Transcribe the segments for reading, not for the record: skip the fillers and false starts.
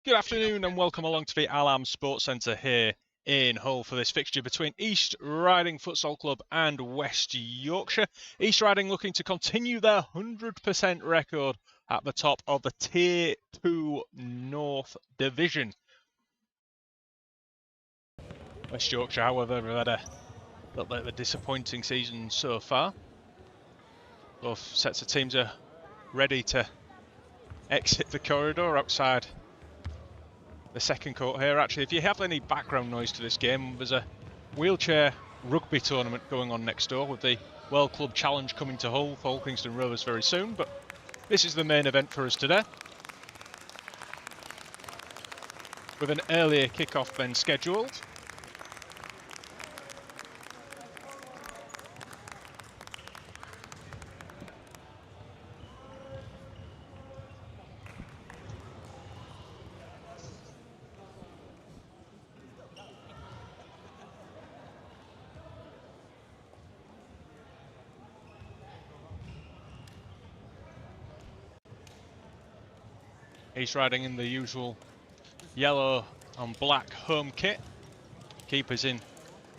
Good afternoon and welcome along to the Alam Sports Centre here in Hull for this fixture between East Riding Futsal Club and West Yorkshire. East Riding looking to continue their 100% record at the top of the Tier 2 North Division. West Yorkshire, however, have had a little bit of a disappointing season so far. Both sets of teams are ready to exit the corridor outside the second court here. Actually, if you have any background noise to this game, there's a wheelchair rugby tournament going on next door with the World Club Challenge coming to Hull for Hull Kingston Rovers very soon, but this is the main event for us today, with an earlier kick-off than scheduled. East Riding in the usual yellow and black home kit. Keepers in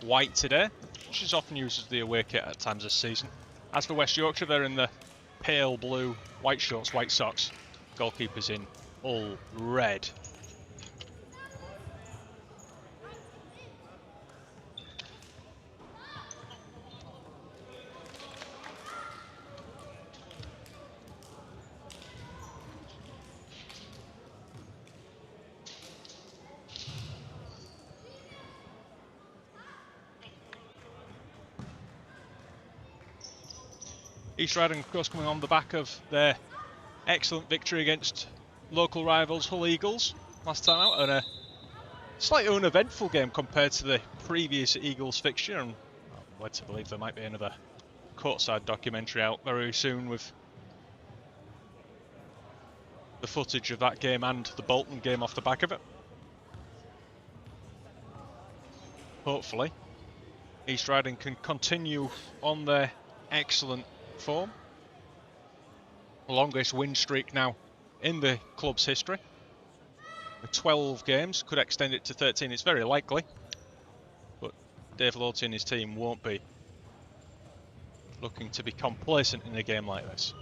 white today, which is often used as the away kit at times this season. As for West Yorkshire, they're in the pale blue, white shorts, white socks. Goalkeepers in all red. East Riding, of course, coming on the back of their excellent victory against local rivals Hull Eagles last time out, and a slightly uneventful game compared to the previous Eagles fixture. And I'm led to believe there might be another courtside documentary out very soon with the footage of that game and the Bolton game off the back of it. Hopefully, East Riding can continue on their excellent form. The longest win streak now in the club's history. With 12 games, could extend it to 13, it's very likely. But Dave Lawty and his team won't be looking to be complacent in a game like this.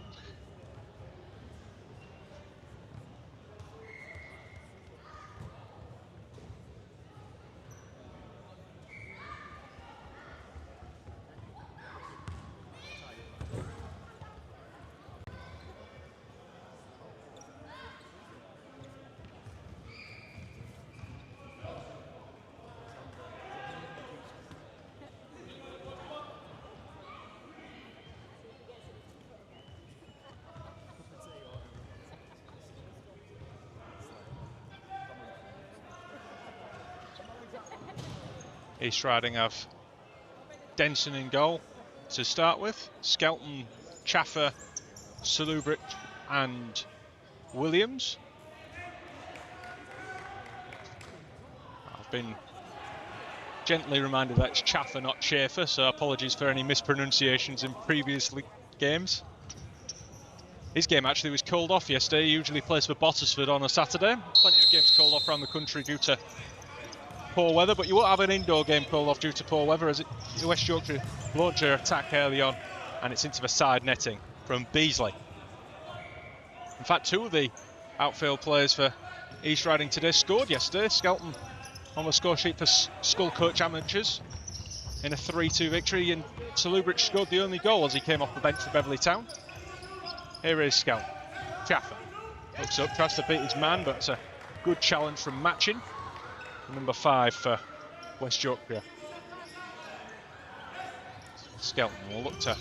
East Riding have Denson in goal to start with. Skelton, Chaffer, Salubric and Williams. I've been gently reminded that it's Chaffer, not Chafer, so apologies for any mispronunciations in previous games. His game actually was called off yesterday. He usually plays for Bottisford on a Saturday. Plenty of games called off around the country due to poor weather, but you won't have an indoor game called off due to poor weather, as the West Yorkshire launcher attack early on, and it's into the side netting from Beasley. In fact, two of the outfield players for East Riding today scored yesterday. Skelton on the score sheet for Skull Coach Amateurs in a 3-2 victory, and Salubric scored the only goal as he came off the bench for Beverley Town. Here is Skelton. Chaffer looks up, tries to beat his man, but it's a good challenge from Matchin. Number 5 for West Yorkshire. Skelton will look to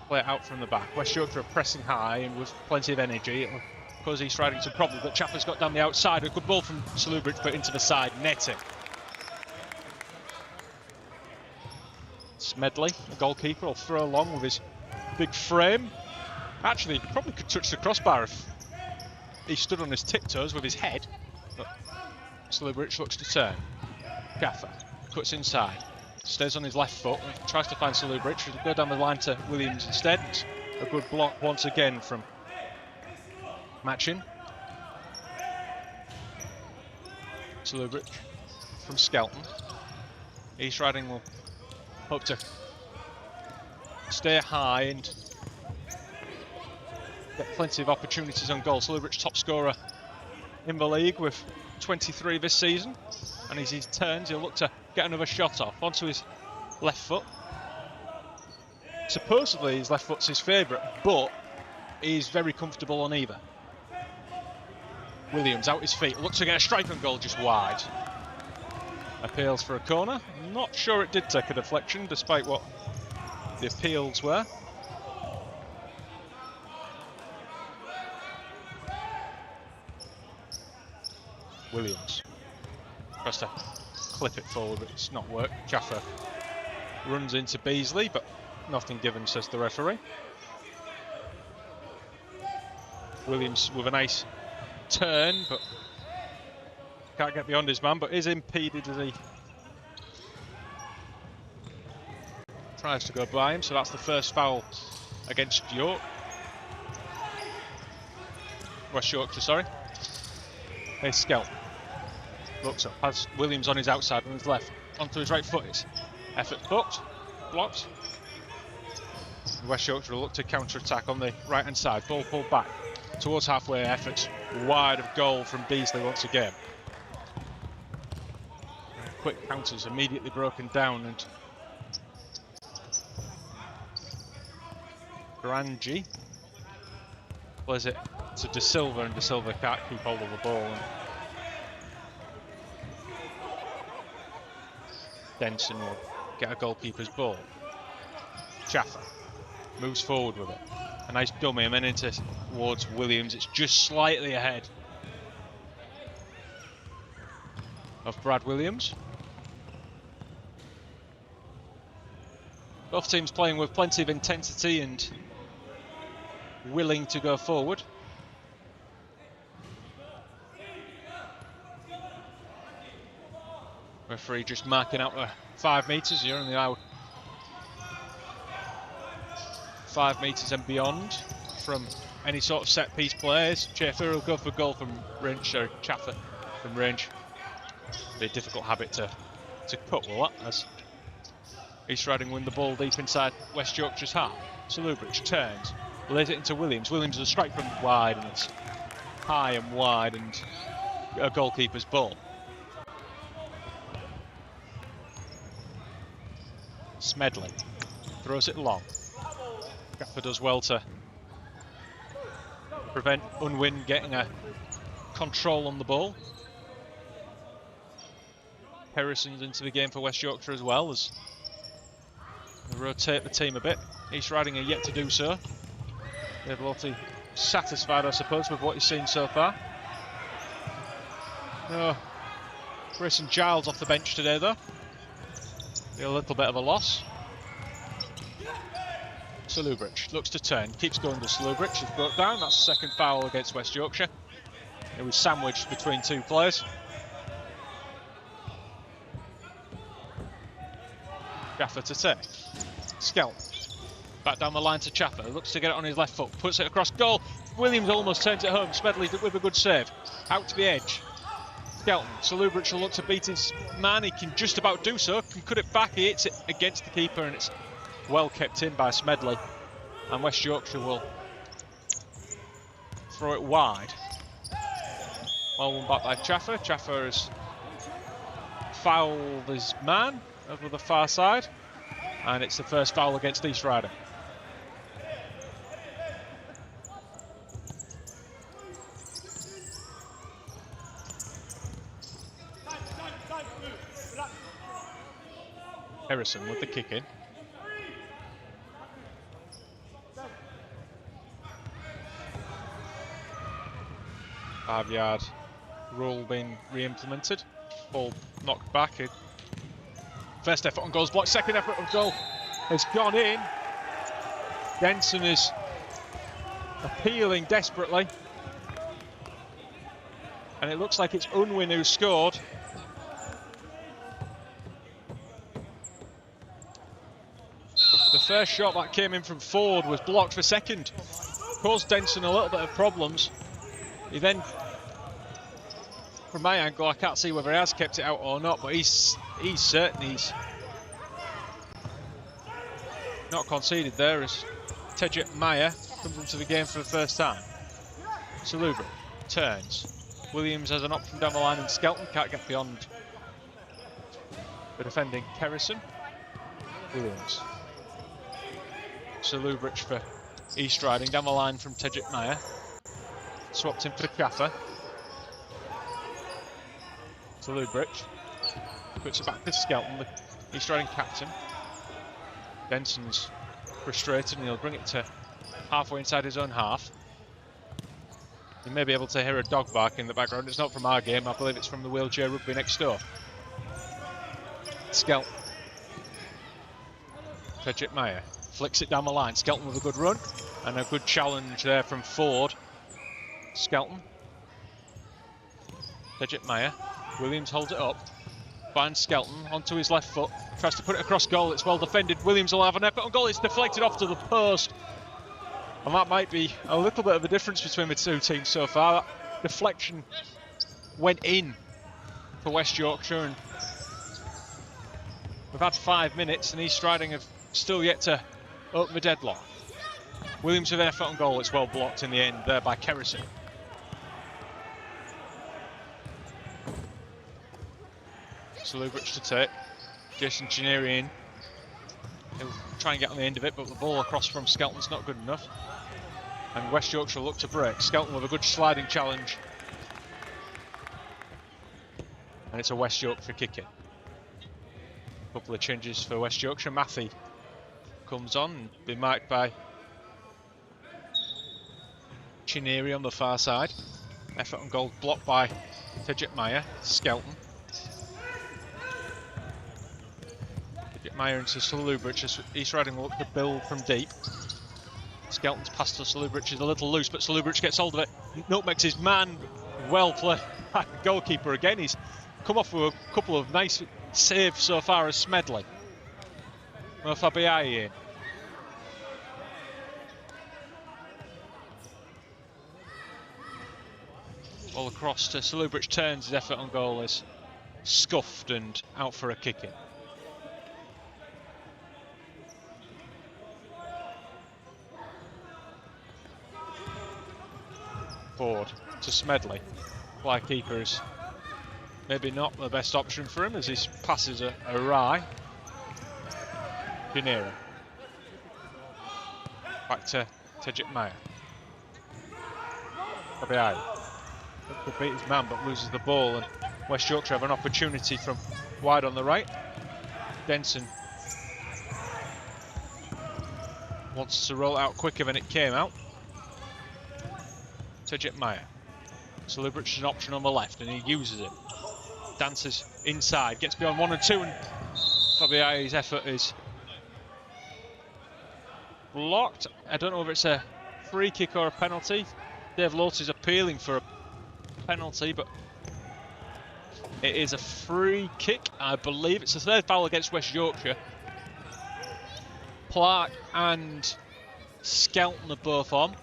play it out from the back. West Yorkshire are pressing high and with plenty of energy. It will cause East Riding some problems, but Chaffer's got down the outside. A good ball from Salubric, but into the side netting. Smedley, the goalkeeper, will throw along with his big frame. Actually, he probably could touch the crossbar if he stood on his tiptoes with his head. But Salubric looks to turn. Chaffer cuts inside, stays on his left foot, and tries to find Salubric. He'll go down the line to Williams instead. A good block once again from Matchin. Slubridge from Skelton. East Riding will hope to stay high and get plenty of opportunities on goal. Slubridge top scorer in the league with 23 this season, and as he turns, he'll look to get another shot off onto his left foot. Supposedly his left foot's his favourite, but he's very comfortable on either. Williams out his feet, looks to get a strike on goal, just wide. Appeals for a corner. Not sure it did take a deflection, despite what the appeals were. Williams tries to clip it forward, but it's not worked. Jaffa runs into Beasley, but nothing given, says the referee. Williams with a nice turn, but can't get beyond his man, but is impeded as he tries to go by him, so that's the first foul against West Yorkshire, sorry. Here's Skelton. Looks up, has Williams on his outside on his left, onto his right foot. It's effort blocked. West Yorkshire will look to counter-attack on the right-hand side. Ball pulled back towards halfway. Efforts wide of goal from Beasley once again. Quick counters immediately broken down, and Grangi plays it to De Silva, and De Silva can't keep hold of the ball. And Denson will get a goalkeeper's ball. Jaffa moves forward with it. A nice dummy and then into towards Williams. It's just slightly ahead of Brad Williams. Both teams playing with plenty of intensity and willing to go forward. Referee just marking out 5 metres. You're only allowed 5 metres and beyond from any sort of set piece players. Chafer will go for goal from range, or Chaffer from range. Be a difficult habit to cut, will it? As East Riding win the ball deep inside West Yorkshire's half. Slubridge turns, lays it into Williams. Williams will strike from wide, and it's high and wide, and a goalkeeper's ball. Smedley throws it long. Gaffer does well to prevent Unwin getting a control on the ball. Harrison's into the game for West Yorkshire as well, as they rotate the team a bit. East Riding are yet to do so. They're Lottie satisfied, I suppose, with what he's seen so far. Oh, Grayson Giles off the bench today, though. Be a little bit of a loss. Slubridge looks to turn, keeps going to Slubridge. He's brought down. That's the second foul against West Yorkshire. It was sandwiched between 2 players. Chaffer to take. Skelton back down the line to Chaffer. Looks to get it on his left foot. Puts it across goal. Williams almost turns it home. Smedley with a good save. Out to the edge. Skelton. Slubridge will look to beat his man. He can just about do so. Can cut it back. He hits it against the keeper, and it's well kept in by Smedley. And West Yorkshire will throw it wide. Well, one back by Chaffer. Chaffer has fouled his man over the far side, and it's the first foul against East Riding. Harrison with the kick in. Five-yard rule being re-implemented. Ball knocked back. First effort on goal's blocked. Second effort on goal has gone in. Denson is appealing desperately, and it looks like it's Unwin who scored. The first shot that came in from forward was blocked for second. Caused Denson a little bit of problems. He then From my angle, I can't see whether he has kept it out or not, but he's certain he's not conceded there as Tedjet Meyer comes into the game for the first time. Salubra turns. Williams has an option down the line and Skelton can't get beyond the defending Kerrison. Williams. Salubric for East Riding down the line from Tedjet Meyer. Swapped in for Chaffer. Salubric puts it back to Skelton, the East Riding captain. Denson's frustrated and he'll bring it to halfway inside his own half. You may be able to hear a dog bark in the background. It's not from our game, I believe it's from the wheelchair rugby next door. Skelton. Tedjet Meyer flicks it down the line. Skelton with a good run and a good challenge there from Ford. Skelton. Tedjet Meyer. Williams holds it up. Finds Skelton onto his left foot. Tries to put it across goal. It's well defended. Williams will have an effort on goal. It's deflected off to the post. And that might be a little bit of a difference between the two teams so far. That deflection went in for West Yorkshire, and we've had 5 minutes and East Riding have still yet to open the deadlock. Williams with an effort on goal. It's well blocked in the end there by Kerrison. Salubric to take. Jason Chinieri in. He'll try and get on the end of it, but the ball across from Skelton's not good enough. And West Yorkshire look to break. Skelton with a good sliding challenge. And it's a West Yorkshire kick-in. Couple of changes for West Yorkshire. Matthew comes on and be marked by Chinieri on the far side. Effort on goal blocked by Tedjet Meyer. Skelton. Tedjet Meyer into Salubric as East Riding will look to build from deep. Skelton's pass to Salubric is a little loose, but Salubric gets hold of it. Nutmegs his man. Well played by the goalkeeper again. He's come off with a couple of nice saves so far as Smedley. Fabiai in. All across to Salubric, turns. His effort on goal is scuffed and out for a kick-in. Ford to Smedley. Fly keeper is maybe not the best option for him as his passes are awry. Pinera. Back to Tedjet Meyer. Fabiai. Could beat his man but loses the ball, and West Yorkshire have an opportunity from wide on the right. Denson wants to roll it out quicker than it came out. Tedjet Meyer. Salubric is an option on the left and he uses it. Dances inside, gets beyond 1 and 2, and Fabiai's effort is blocked. I don't know whether it's a free kick or a penalty. Dave Lawton is appealing for a penalty, but it is a free kick, I believe. It's the third foul against West Yorkshire. Clark and Skelton are both on.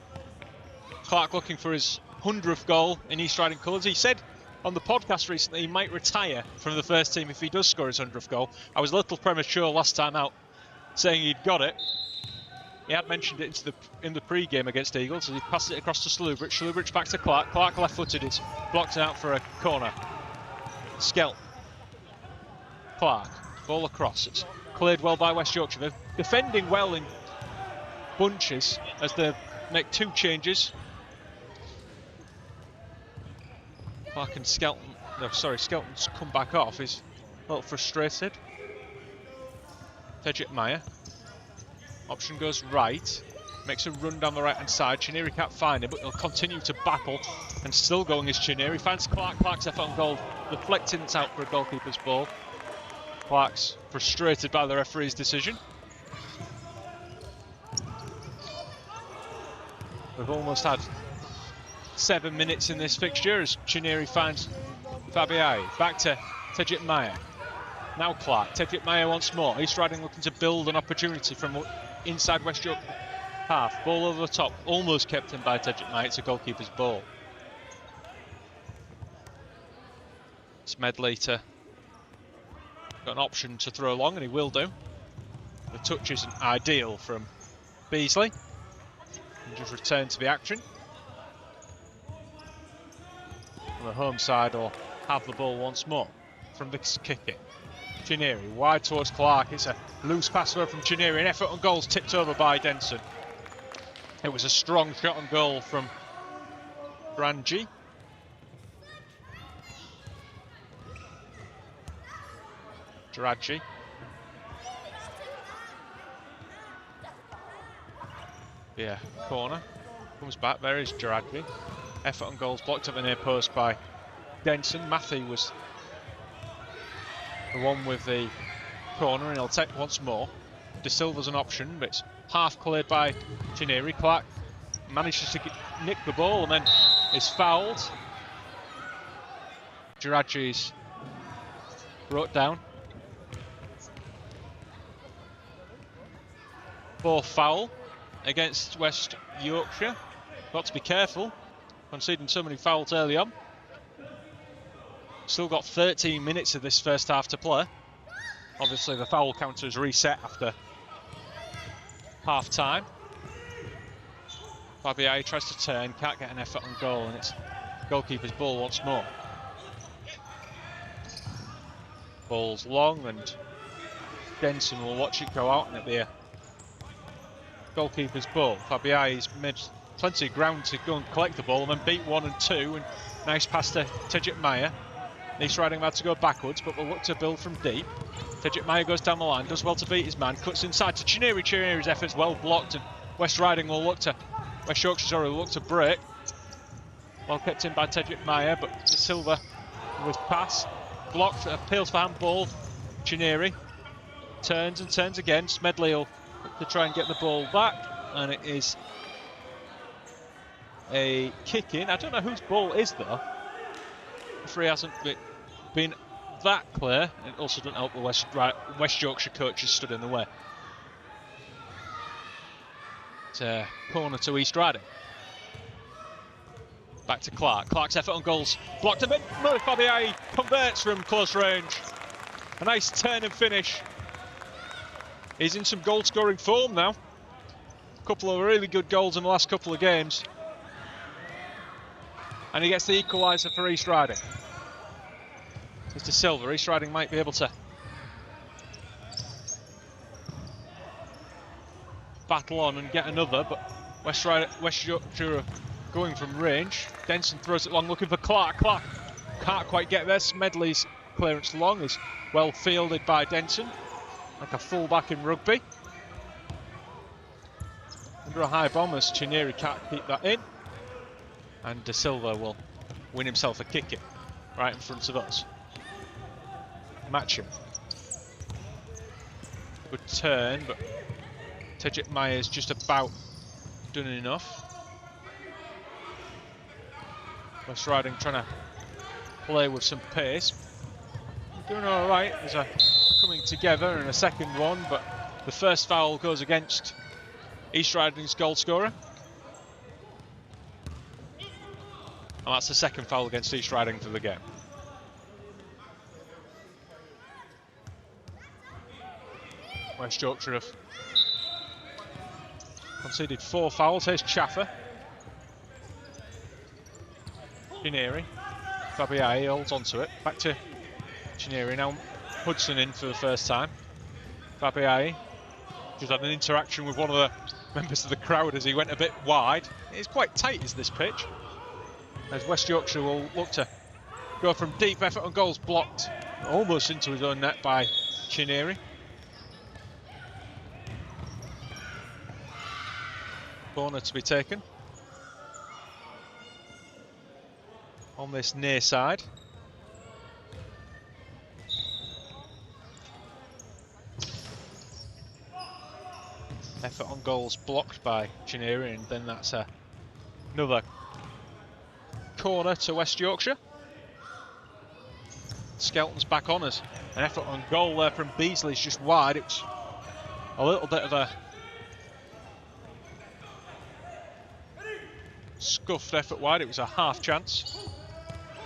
Clark looking for his 100th goal in East Riding colours. He said on the podcast recently he might retire from the first team if he does score his 100th goal. I was a little premature last time out saying he'd got it. He had mentioned it in the pre-game against Eagles, so he passed it across to Salubric. Salubric back to Clark. Clark left-footed, it's blocked out for a corner. Skelton. Clark. Ball across. It's cleared well by West Yorkshire. They're defending well in bunches as they make 2 changes. Clark and Skelton. No, sorry, Skelton's come back off. He's a little frustrated. Tedjet Meyer. Option goes right. Makes a run down the right-hand side. Chinieri can't find him, but he'll continue to battle. And still going is Chinieri. Finds Clark. Clark's effort on goal. Deflecting it out for a goalkeeper's ball. Clark's frustrated by the referee's decision. We've almost had 7 minutes in this fixture as Chinieri finds Fabiai. Back to Tedjet Meyer. Now Clark. Tedjet Meyer once more. East Riding looking to build an opportunity from inside West Yorkshire half. Ball over the top. Almost kept in by Tedjet Meyer. It's a goalkeeper's ball. Smedley got an option to throw long, and he will do. The touch isn't ideal from Beasley. And just return to the action. On the home side will have the ball once more from this kick-in. Chineri wide towards Clark. It's a loose pass over from Chineri. An effort on goal's tipped over by Denson. It was a strong shot on goal from Ranji. Jiraji. Yeah, corner. Comes back. There is Jiraji. Effort on goals blocked at the near post by Denson. Matthew was the one with the corner, and he'll take once more. De Silva's an option, but it's half cleared by Chineri. Clark manages to nick the ball and then is fouled. Jiraji's brought down. Fourth foul against West Yorkshire. Got to be careful, conceding so many fouls early on. Still got 13 minutes of this first half to play. Obviously the foul counter is reset after half time. Fabiai tries to turn, can't get an effort on goal, and it's goalkeeper's ball once more. Ball's long, and Denson will watch it go out, and it'll be a goalkeeper's ball. Fabiai's made plenty of ground to go and collect the ball and then beat 1 and 2, and nice pass to Tejit Maya. East Riding had to go backwards, but will look to build from deep. Tejit Maya goes down the line, does well to beat his man, cuts inside to Chineri. Chineri's effort's well blocked, and West Riding will look to, West Yorkshire's already look to break. Well kept in by Tejit Maya, but De Silva with pass, blocked, appeals for handball. Chineri turns and turns again. Smedley will look to try and get the ball back, and it is a kick in. I don't know whose ball is though. The referee hasn't been that clear. It also doesn't help the West Yorkshire coaches stood in the way. It's a corner to East Riding. Back to Clark. Clark's effort on goals blocked a bit. Fabiai converts from close range. A nice turn and finish. He's in some goal scoring form now. A couple of really good goals in the last couple of games. And he gets the equaliser for East Riding. It's De Silva. East Riding might be able to battle on and get another, but West Yorkshire are going from range. Denson throws it long, looking for Clark. Clark can't quite get there. Smedley's clearance long is well fielded by Denson, like a full-back in rugby. Under a high bomb as Chineri can't keep that in. And De Silva will win himself a kick-in right in front of us. Match him. Good turn, but Tejit Maya's just about done enough. West Riding trying to play with some pace. Doing all right as a coming together in a second one, but the first foul goes against East Riding's goal scorer. And that's the second foul against East Riding for the game. West Yorkshire have conceded 4 fouls. Here's Chaffer. Chineri. Fabiai holds onto it. Back to Chineri. Now Hudson in for the first time. Fabiai just had an interaction with one of the members of the crowd as he went a bit wide. It's quite tight, is this pitch? As West Yorkshire will look to go from deep. Effort on goals blocked almost into his own net by Chineri. Corner to be taken on this near side. Effort on goals blocked by Chineri, and then that's another corner to West Yorkshire. Skelton's back on us. An effort on goal there from Beasley's just wide. It's a little bit of a scuffed effort wide. It was a half chance.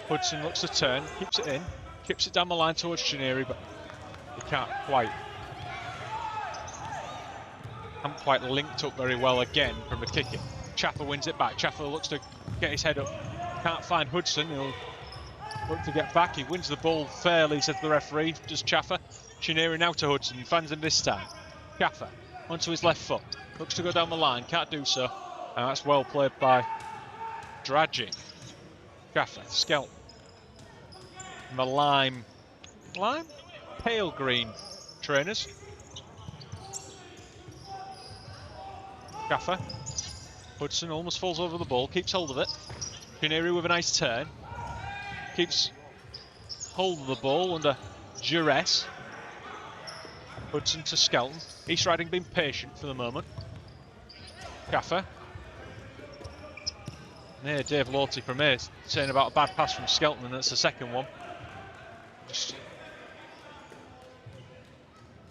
Hudson looks to turn, keeps it in. Chips it down the line towards Chineri, but he can't quite. Haven't quite linked up very well again from the kicking. Chaffer wins it back. Chaffer looks to get his head up. Can't find Hudson. He'll look to get back. He wins the ball fairly, says the referee. Does Chaffer. Chineri now to Hudson. He finds him this time. Chaffer onto his left foot. Looks to go down the line. Can't do so. And that's well played by Draghi. Chaffer. Skelton. And the lime? Pale green trainers. Chaffer. Hudson almost falls over the ball, keeps hold of it. Chineri with a nice turn. Keeps hold of the ball under duress. Hudson to Skelton. East Riding being patient for the moment. Chaffer. Near Dave Lawty from here saying about a bad pass from Skelton, and that's the second one. Just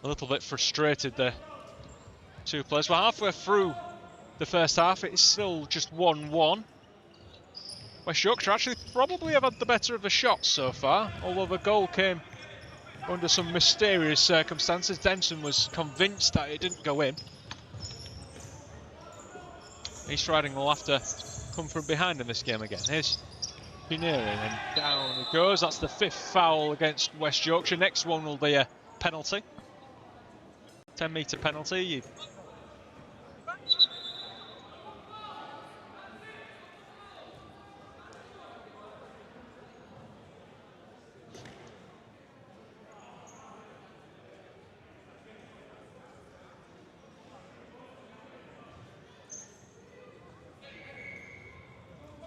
a little bit frustrated there. Two players. Well, halfway through the first half, it's still just 1-1. West Yorkshire actually probably have had the better of the shots so far, although the goal came under some mysterious circumstances. Denson was convinced that it didn't go in. East Riding will have to come from behind in this game again. Here's Chineri, and down he goes. That's the 5th foul against West Yorkshire. Next one will be a penalty. 10-metre penalty.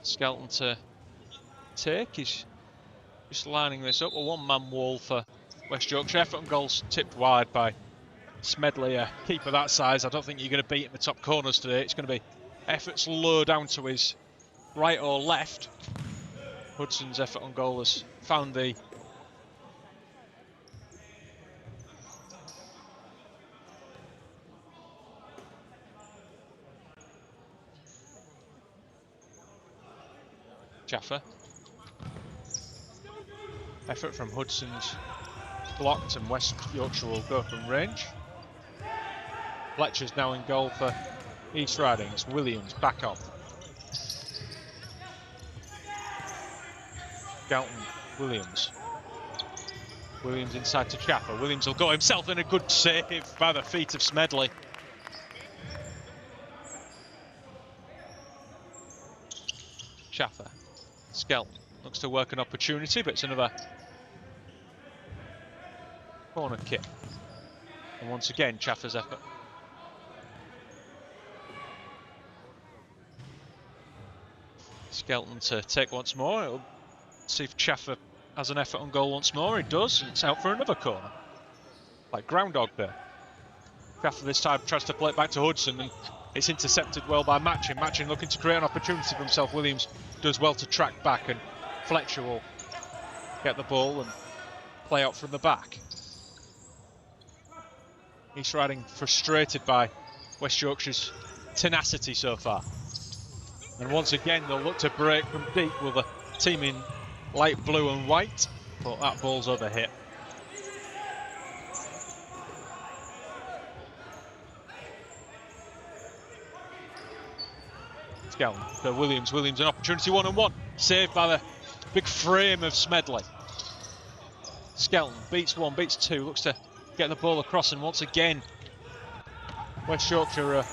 Skelton to take. He's just lining this up. A one-man wall for West Yorkshire. Effort and goals tipped wide by Smedley, a keeper that size. I don't think you're going to beat in the top corners today. It's going to be efforts low down to his right or left. Hudson's effort on goal has found the Chaffer. Effort from Hudson's blocked, and West Yorkshire will go from range. Fletcher's now in goal for East Riding. It's Williams back up. Skelton, Williams. Williams inside to Chaffer. Williams will go himself in, a good save by the feet of Smedley. Chaffer. Skelton looks to work an opportunity, but it's another corner kick. And once again, Chaffer's effort. Skelton to take once more. It'll see if Chaffer has an effort on goal once more. He does, and it's out for another corner. Like Groundhog there. Chaffer this time tries to play it back to Hudson, and it's intercepted well by Matchin. Matchin looking to create an opportunity for himself. Williams does well to track back, and Fletcher will get the ball and play out from the back. East Riding frustrated by West Yorkshire's tenacity so far. And once again, they'll look to break from deep with a team in light blue and white, but that ball's overhit. Skelton to Williams. Williams an opportunity, 1-on-1. Saved by the big frame of Smedley. Skelton beats one, beats two, looks to get the ball across, and once again West Yorkshire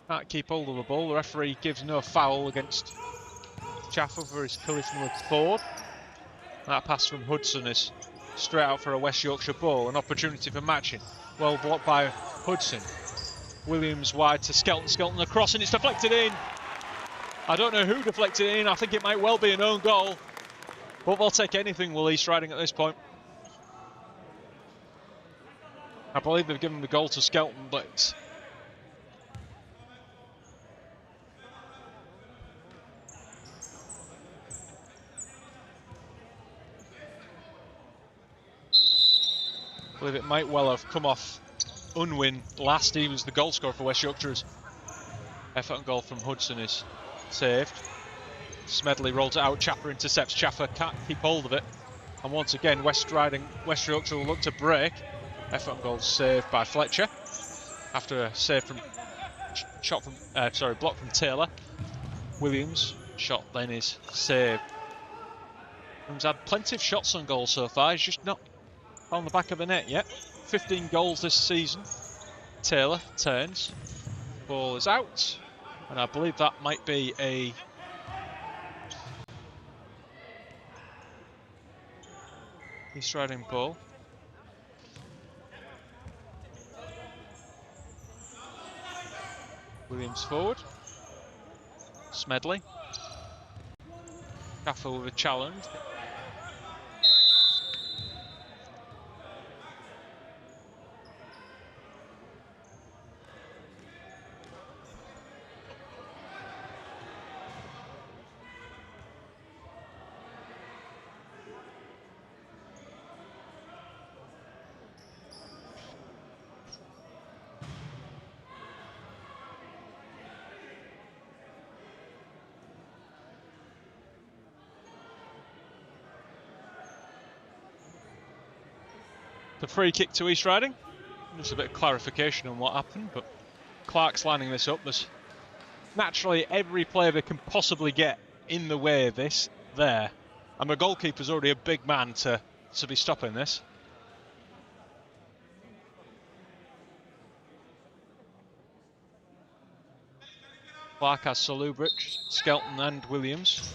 can't keep hold of the ball. The referee gives no foul against Chaffer for his collision with Ford. That pass from Hudson is straight out for a West Yorkshire ball. An opportunity for Matchin. Well blocked by Hudson. Williams wide to Skelton. Skelton across, and it's deflected in. I don't know who deflected it in. I think it might well be an own goal. But they'll take anything, will East Riding at this point. I believe they've given the goal to Skelton, but I believe it might well have come off Unwin last. He was the goal scorer for West Yorkshire's effort and goal from Hudson is saved. Smedley rolls it out, Chaffer intercepts, Chaffer can't keep hold of it. And once again, West Yorkshire will look to break. Effort and goal saved by Fletcher. After a save from, block from Taylor. Williams, shot then is saved. He's had plenty of shots on goal so far, he's just not on the back of the net yet. 15 goals this season. Taylor turns, ball is out, and I believe that might be a East Riding ball. Williams forward. Smedley. Chaffer with a challenge. The free kick to East Riding. Just a bit of clarification on what happened, but Clark's lining this up. There's naturally every player they can possibly get in the way of this there. And the goalkeeper's already a big man to be stopping this. Clark has Salubric, Skelton and Williams.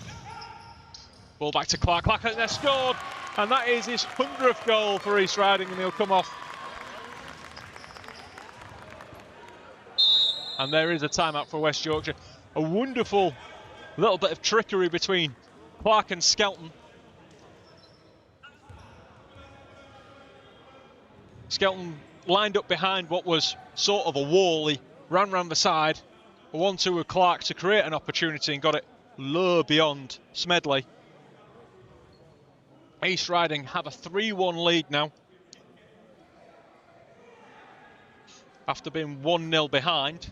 Ball back to Clark. Clark has scored! And that is his 100th goal for East Riding, and he'll come off. And there is a timeout for West Yorkshire. A wonderful little bit of trickery between Clark and Skelton. Skelton lined up behind what was sort of a wall. He ran round the side. A 1-2 with Clark to create an opportunity and got it low beyond Smedley. East Riding have a 3-1 lead now. After being 1-0 behind.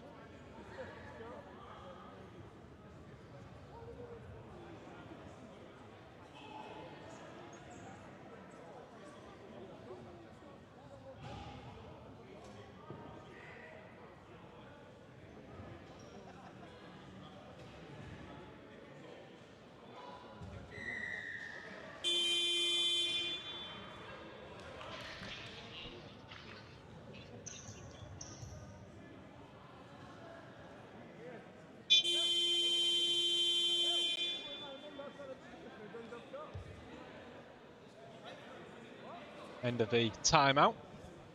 End of the timeout.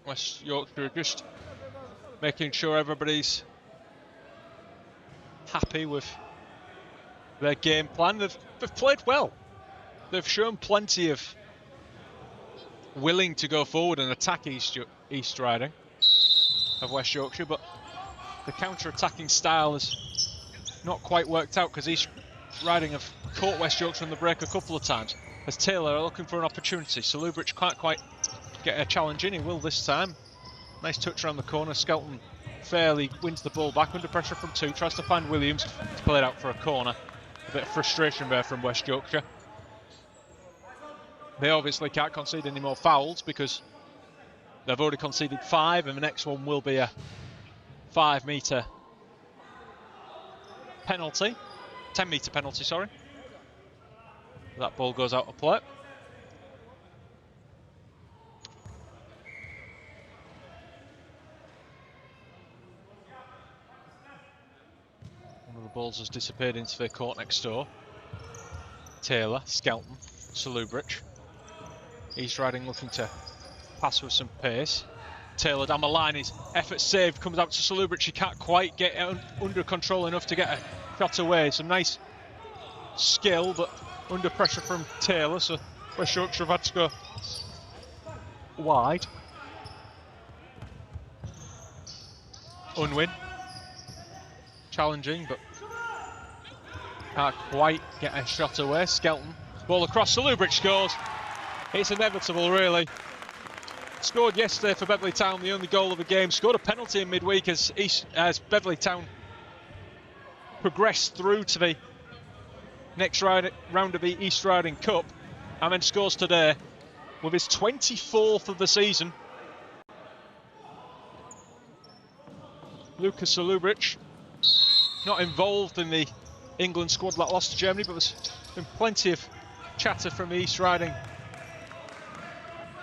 West Yorkshire just making sure everybody's happy with their game plan. They've played well. They've shown plenty of willing to go forward and attack East Riding of West Yorkshire, but the counter-attacking style has not quite worked out because East Riding have caught West Yorkshire on the break a couple of times. As Taylor are looking for an opportunity. Salubric can't quite get a challenge in. He will this time. Nice touch around the corner. Skelton fairly wins the ball back under pressure from two. Tries to find Williams. It's played out for a corner. A bit of frustration there from West Yorkshire. They obviously can't concede any more fouls because they've already conceded 5, and the next one will be a 5-metre penalty. 10-metre penalty, sorry. That ball goes out of play. One of the balls has disappeared into the court next door. Taylor, Skelton, Salubric. East Riding looking to pass with some pace. Taylor down the line, his effort saved, comes out to Salubric. He can't quite get it under control enough to get a shot away. Some nice skill, but under pressure from Taylor, so West Yorkshire have had to go wide. Unwin. Challenging, but can't quite get a shot away. Skelton, ball across, Salubric scores. It's inevitable, really. Scored yesterday for Beverley Town, the only goal of the game. Scored a penalty in midweek as Beverley Town progress through to the next round of the East Riding Cup, and then scores today with his 24th of the season. Lukas Salubric, not involved in the England squad that lost to Germany, but there's been plenty of chatter from the East Riding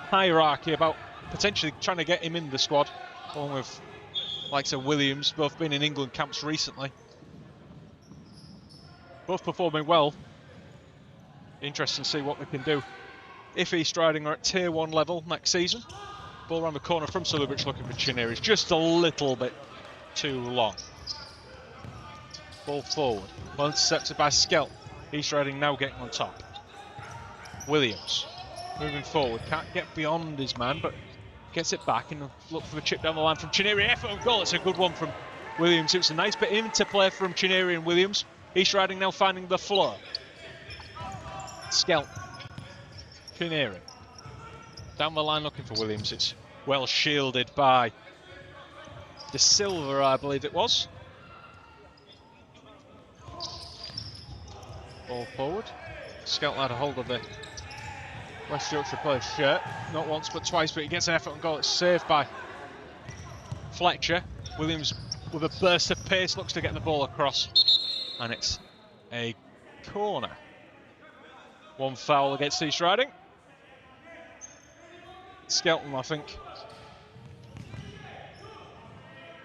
hierarchy about potentially trying to get him in the squad, along with likes of Williams, both been in England camps recently. Both performing well. Interesting to see what they can do if East Riding are at Tier 1 level next season. Ball around the corner from Salubric looking for Chineri. It's just a little bit too long. Ball forward. Well intercepted by Skelton. East Riding now getting on top. Williams moving forward. Can't get beyond his man, but gets it back and look for the chip down the line from Chineri. Effort on goal. It's a good one from Williams. It was a nice bit of interplay from Chineri and Williams. East Riding now finding the floor. Skelton. Chineri. Down the line looking for Williams. It's well shielded by De Silva, I believe it was. Ball forward. Skelton had a hold of the West Yorkshire player's shirt. Not once but twice, but he gets an effort on goal. It's saved by Fletcher. Williams with a burst of pace looks to get the ball across. And it's a corner. One foul against East Riding. Skelton, I think,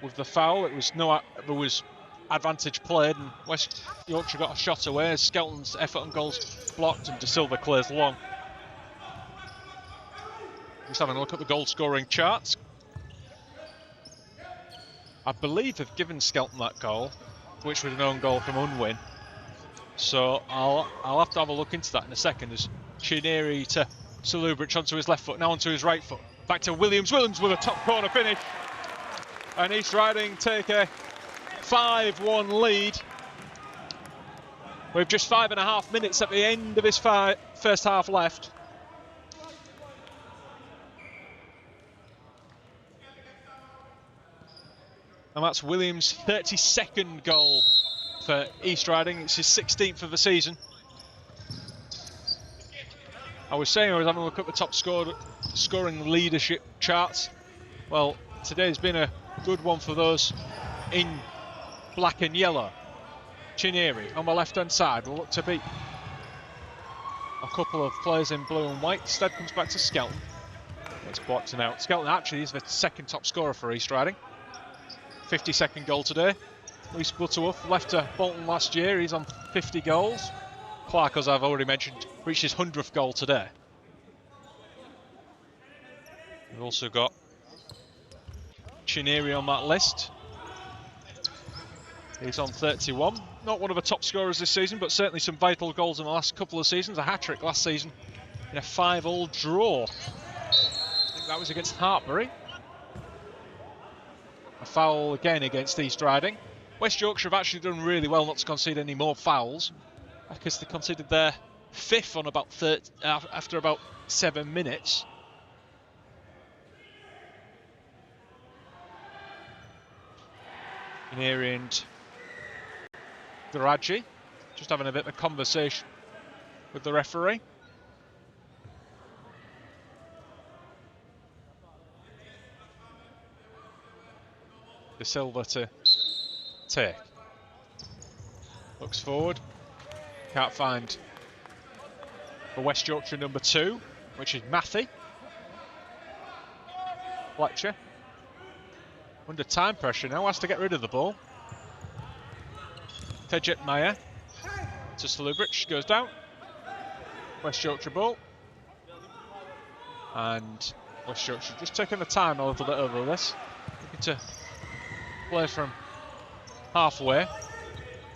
with the foul, there was advantage played, and West Yorkshire got a shot away as Skelton's effort and goals blocked, and De Silva clears long. Just having a look at the goal scoring charts. I believe they've given Skelton that goal, which was an own goal from Unwin. So I'll have to have a look into that in a second. As Chineri to Salubric onto his left foot, now onto his right foot. Back to Williams. Williams with a top corner finish. And East Riding take a 5-1 lead. With just 5.5 minutes at the end of this first half left. And that's Williams' 32nd goal for East Riding. It's his 16th of the season. I was saying I was having a look at the top scoring leadership charts. Well, today's been a good one for those in black and yellow. Chineri on the left-hand side will look to beat a couple of players in blue and white. Instead comes back to Skelton. It's blocked and out. Skelton actually is the second top scorer for East Riding. 52nd goal today. Lewis Butterworth left to Bolton last year. He's on 50 goals. Clark, as I've already mentioned, reached his 100th goal today. We've also got Chineri on that list. He's on 31. Not one of the top scorers this season, but certainly some vital goals in the last couple of seasons. A hat-trick last season in a 5-5 draw. I think that was against Hartbury. A foul again against East Riding. West Yorkshire have actually done really well not to concede any more fouls, because they conceded their 5th on about after about 7 minutes. Chineri and Garaji just having a bit of a conversation with the referee. De Silva to take. Looks forward. Can't find the West Yorkshire number 2, which is Matthew. Fletcher. Under time pressure now, has to get rid of the ball. Tejet Meyer to Salubric, goes down. West Yorkshire ball. And West Yorkshire just taking the time a little bit over this. Looking to play from halfway.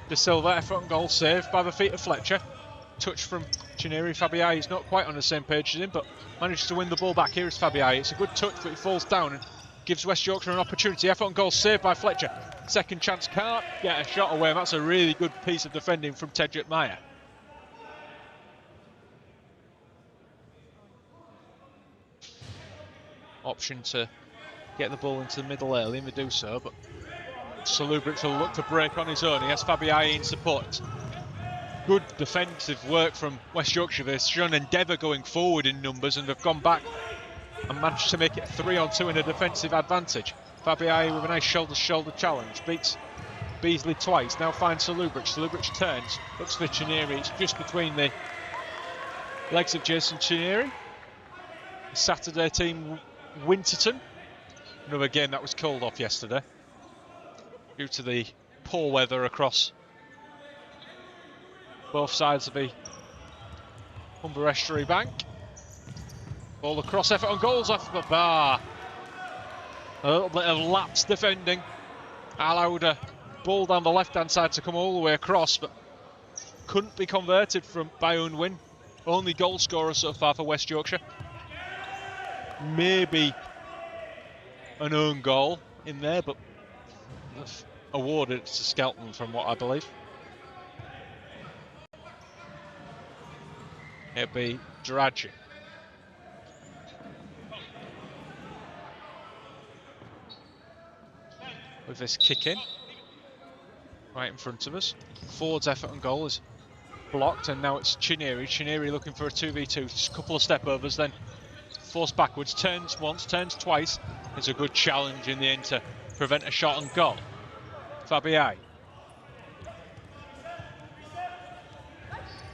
De Silva, effort and goal saved by the feet of Fletcher. Touch from Chineri. Fabiai is not quite on the same page as him, but manages to win the ball back. Here is Fabiai. It's a good touch, but he falls down and gives West Yorkshire an opportunity. Effort and goal saved by Fletcher. Second chance, can't get a shot away. And that's a really good piece of defending from Tejet Meyer. Option to get the ball into the middle early, and they do so, but Salubric will look to break on his own. He has Fabiai in support. Good defensive work from West Yorkshire. They've shown endeavour going forward in numbers and have gone back and managed to make it 3-on-2 in a defensive advantage. Fabiai with a nice shoulder-to-shoulder challenge. Beats Beasley twice. Now finds Salubric. Salubric turns. Looks for Chineri. It's just between the legs of Jason Chineri. The Saturday team Winterton. Another game that was called off yesterday due to the poor weather across both sides of the Humber Estuary Bank. Ball across, effort on goals off the bar. A little bit of lapse defending. Allowed a ball down the left-hand side to come all the way across, but couldn't be converted by Unwin. Only goal scorer so far for West Yorkshire. Maybe an own goal in there, but awarded it to Skelton from what I believe. It'll be Draghi. With this kick in, right in front of us. Ford's effort on goal is blocked, and now it's Chineri. Chineri looking for a 2v2, just a couple of step overs, then forced backwards, turns once, turns twice. It's a good challenge in the end to prevent a shot on goal. Fabiai.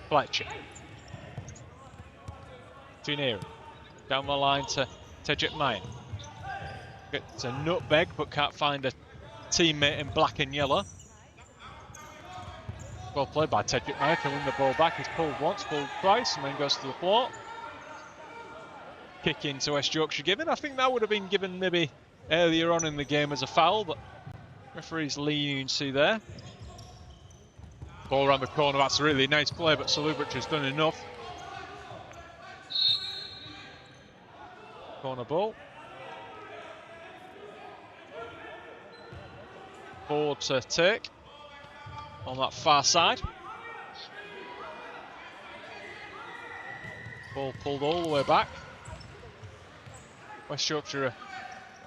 Fletcher. Chineri. Down the line to Tejit Mayer. Gets a nutmeg but can't find a teammate in black and yellow. Well played by Tejit Mayer, can win the ball back. He's pulled once, pulled twice, and then goes to the floor. Kick into West Yorkshire given. I think that would have been given maybe earlier on in the game as a foul, but referee's leniency there. Ball around the corner, that's a really nice play, but Salubric has done enough. Corner ball. Ford to take on that far side. Ball pulled all the way back. West Yorkshire are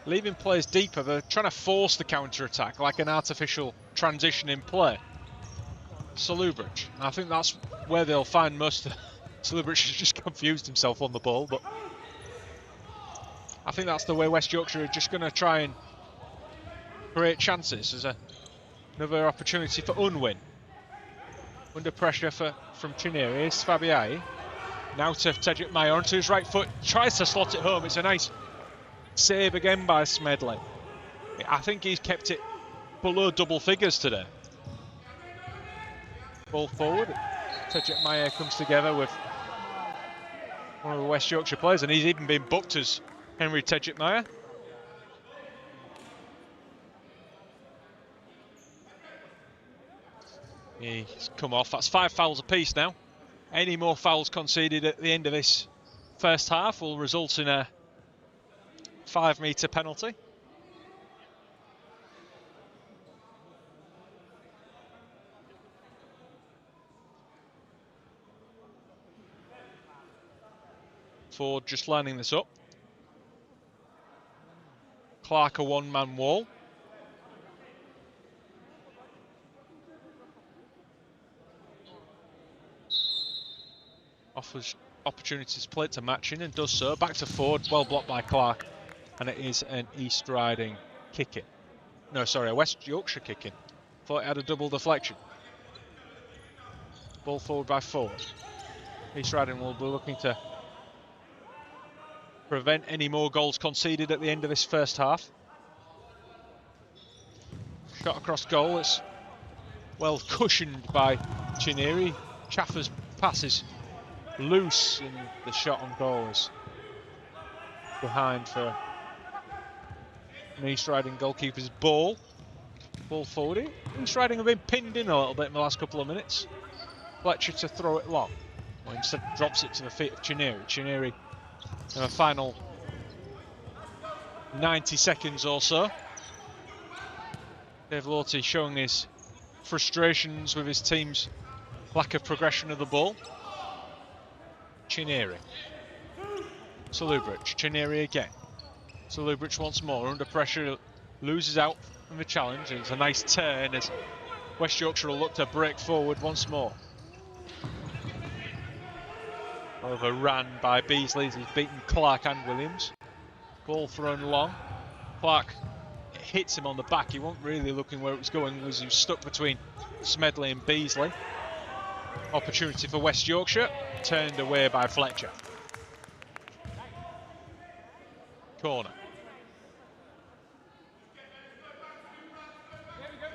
leaving players deeper. They're trying to force the counter-attack like an artificial transition in play. Salubric. I think that's where they'll find most of Salubric has just confused himself on the ball, but I think that's the way West Yorkshire are just going to try and create chances. There's another opportunity for Unwin. Under pressure from Chineri. It's Fabiai. Now to Tejit Mayer onto his right foot. Tries to slot it home. It's a nice save again by Smedley. I think he's kept it below double figures today. Ball forward. Tejit Mayer comes together with one of the West Yorkshire players, and he's even been booked as Henry Tejit Mayer. He's come off. That's 5 fouls apiece now. Any more fouls conceded at the end of this first half will result in a 5-metre penalty. Ford just lining this up. Clark a one-man wall. Offers opportunities played to match in and does so. Back to Ford, well blocked by Clark. And it is an East Riding kick-in. No, sorry, a West Yorkshire kick-in. Thought it had a double deflection. Ball forward by Ford. East Riding will be looking to prevent any more goals conceded at the end of this first half. Shot across goal, it's well cushioned by Chineri. Chaffer's pass is loose, and the shot on goal is behind for an East Riding goalkeeper's ball. Ball forward. East Riding have been pinned in a little bit in the last couple of minutes. Fletcher to throw it long. Well, instead drops it to the feet of Chineri. Chineri in the final 90 seconds or so. Dave Lorty showing his frustrations with his team's lack of progression of the ball. Chineri. Salubric. Chineri again. Salubric once more under pressure. loses out from the challenge, and it's a nice turn as West Yorkshire will look to break forward once more. Overran by Beasley as he's beaten Clark and Williams. Ball thrown long. Clark hits him on the back. He wasn't really looking where it was going, as he was stuck between Smedley and Beasley. Opportunity for West Yorkshire, turned away by Fletcher. Corner.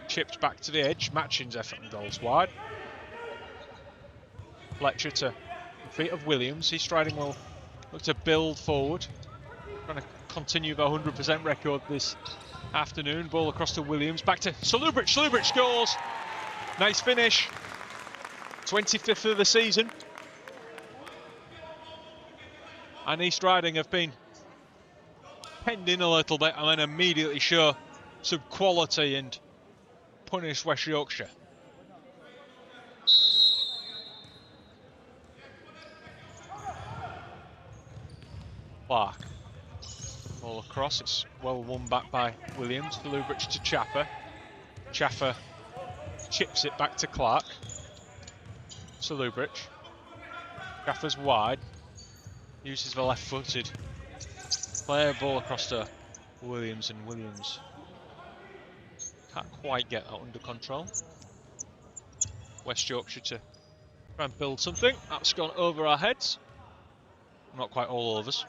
Chipped back to the edge, Matchin's effort and goals wide. Fletcher to the feet of Williams. He's striding well, look to build forward. Trying to continue the 100% record this afternoon. Ball across to Williams, back to Salubric. Salubric scores. Nice finish. 25th of the season. And East Riding have been penned in a little bit and then immediately show some quality and punish West Yorkshire. Clark. Ball across, it's well won back by Williams. Salubric to Chaffer. Chaffer chips it back to Clark. Salubric. Chaffer's wide. Uses the left-footed. Player ball across to Williams, and Williams can't quite get that under control. West Yorkshire to try and build something. That's gone over our heads. Not quite all of us.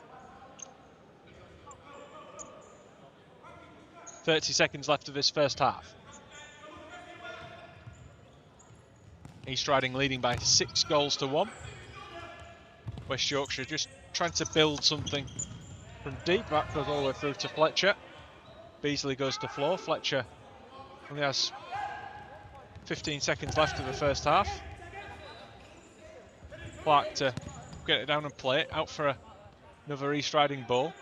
30 seconds left of this first half. East Riding leading by 6 goals to 1. West Yorkshire just trying to build something from deep. That goes all the way through to Fletcher. Beasley goes to floor. Fletcher only has 15 seconds left of the first half. Clark to get it down and play it. Out for another East Riding ball.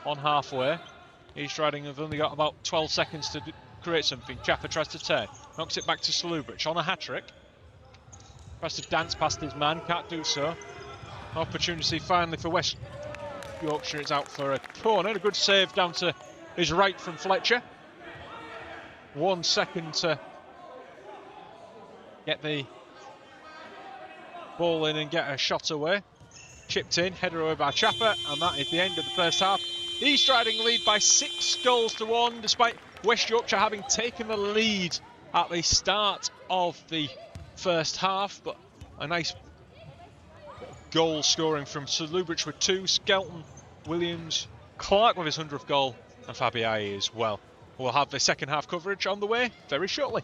On halfway. East Riding have only got about 12 seconds to create something. Chaffer tries to turn. Knocks it back to Salubric on a hat-trick. Tries to dance past his man. Can't do so. Opportunity finally for West Yorkshire. It's out for a corner. A good save down to his right from Fletcher. 1 second to get the ball in and get a shot away. Chipped in, header away by Chaffer, and that is the end of the first half. East Riding lead by 6 goals to 1, despite West Yorkshire having taken the lead at the start of the first half. But a nice goal scoring from Salubric with 2, Skelton, Williams, Clark with his 100th goal, and Fabiai as well. We'll have the second half coverage on the way very shortly.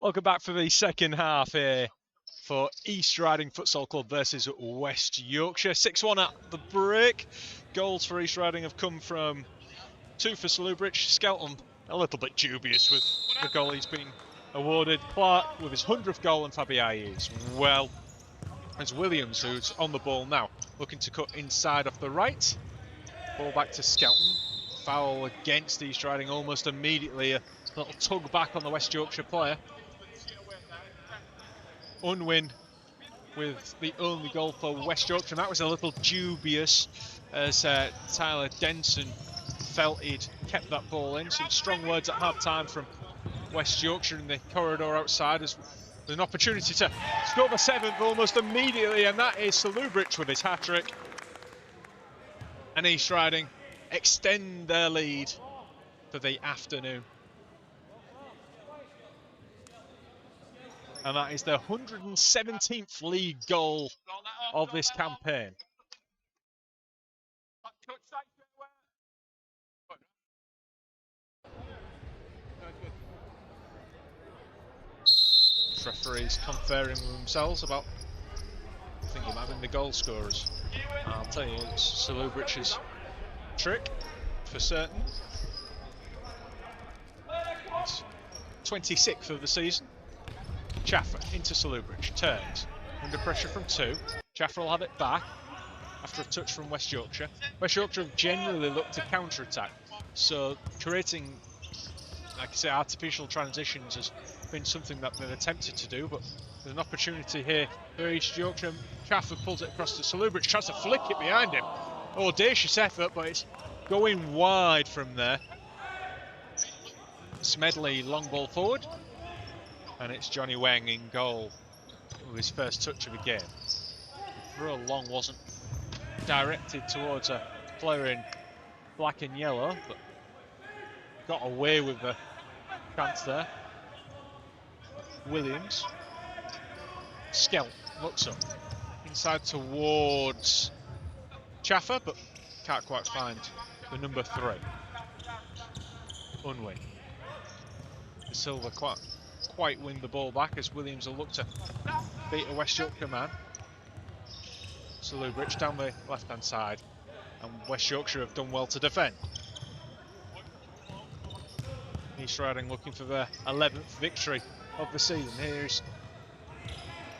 Welcome back for the second half here for East Riding Futsal Club versus West Yorkshire. 6-1 at the break. Goals for East Riding have come from 2 for Salubridge. Skelton a little bit dubious with the goal he's been awarded. Clark with his 100th goal and Fabiai as well. As Williams, who's on the ball now, looking to cut inside off the right. Ball back to Skelton. Foul against East Riding almost immediately. A little tug back on the West Yorkshire player. Unwin with the only goal for West Yorkshire. That was a little dubious as Tyler Denson felt he'd kept that ball in. Some strong words at half-time from West Yorkshire in the corridor outside as there's an opportunity to score the 7th almost immediately, and that is Salubridge with his hat-trick. And East Riding extend their lead for the afternoon. And that is their 117th league goal of this campaign. Referees conferring with themselves about, I think it might have been the goal scorers. I'll tell you, it's Salubridge's trick for certain. It's 26th of the season. Chaffer into Salubridge, turns, under pressure from 2. Chaffer will have it back after a touch from West Yorkshire. West Yorkshire have generally looked to counter-attack, so creating, like I say, artificial transitions has been something that they've attempted to do, but there's an opportunity here for East Yorkshire. Chaffer pulls it across to Salubridge, tries to flick it behind him. Audacious effort, but it's going wide from there. Smedley long ball forward, and it's Johnny Weng in goal with his first touch of the game. The throw long wasn't directed towards a player in black and yellow, but got away with the chance there. Williams. Skelton looks up. Inside towards Chaffer, but can't quite find the number 3. Unwin. Silva quite win the ball back as Williams will look to beat a West Yorkshire man. Salubridge down the left-hand side, and West Yorkshire have done well to defend. East Riding looking for their 11th victory of the season. Here's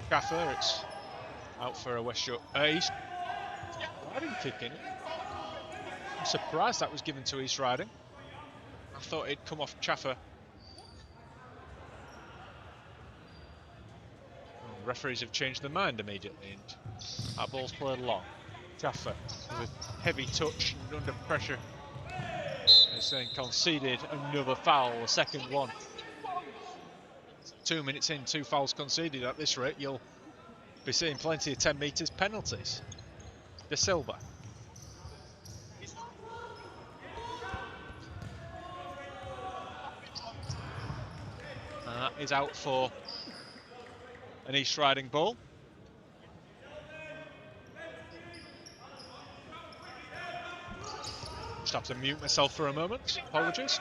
Chaffer, it's out for a West Yorkshire. East Riding kicking. I'm surprised that was given to East Riding. I thought it'd come off Chaffer. Referees have changed their mind immediately, and that ball's played long. Chaffer with a heavy touch and under pressure. They're saying conceded another foul, the second one. 2 minutes in, 2 fouls conceded. At this rate, you'll be seeing plenty of 10 metres penalties. De Silva. And that is out for an East Riding ball. Just have to mute myself for a moment. Apologies.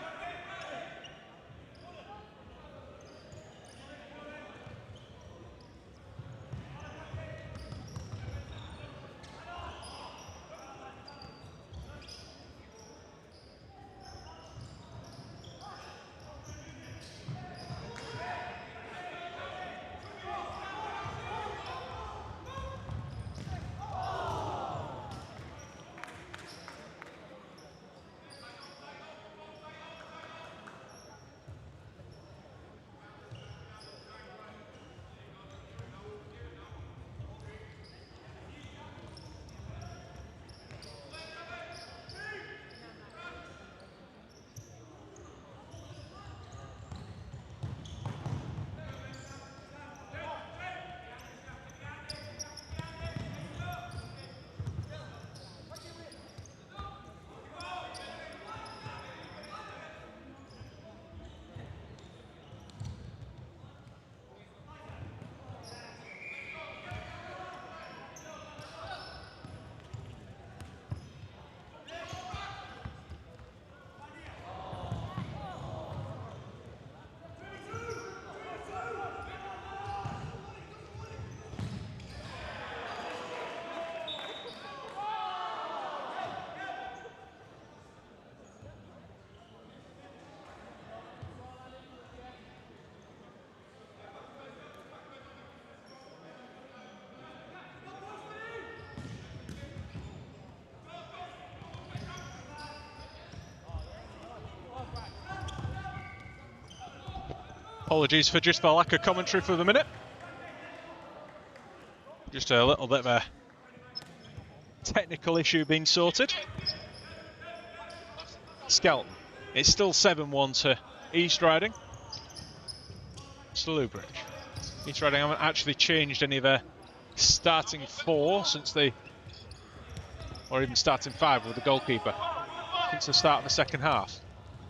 Apologies for just the lack of commentary for the minute. Just a little bit of a technical issue being sorted. Skelton. It's still 7-1 to East Riding. Slewbridge. East Riding haven't actually changed any of their starting 4 since they, or even starting 5 with the goalkeeper, since the start of the second half.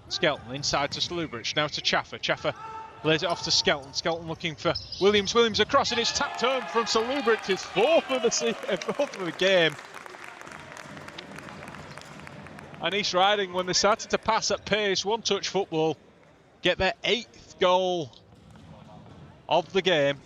Skelton inside to Slewbridge, now to Chaffer. Chaffer lays it off to Skelton. Skelton looking for Williams. Williams across, and it's tapped home from Slewbridge. His fourth of the game. And East Riding, when they started to pass at pace, one-touch football, get their 8th goal of the game.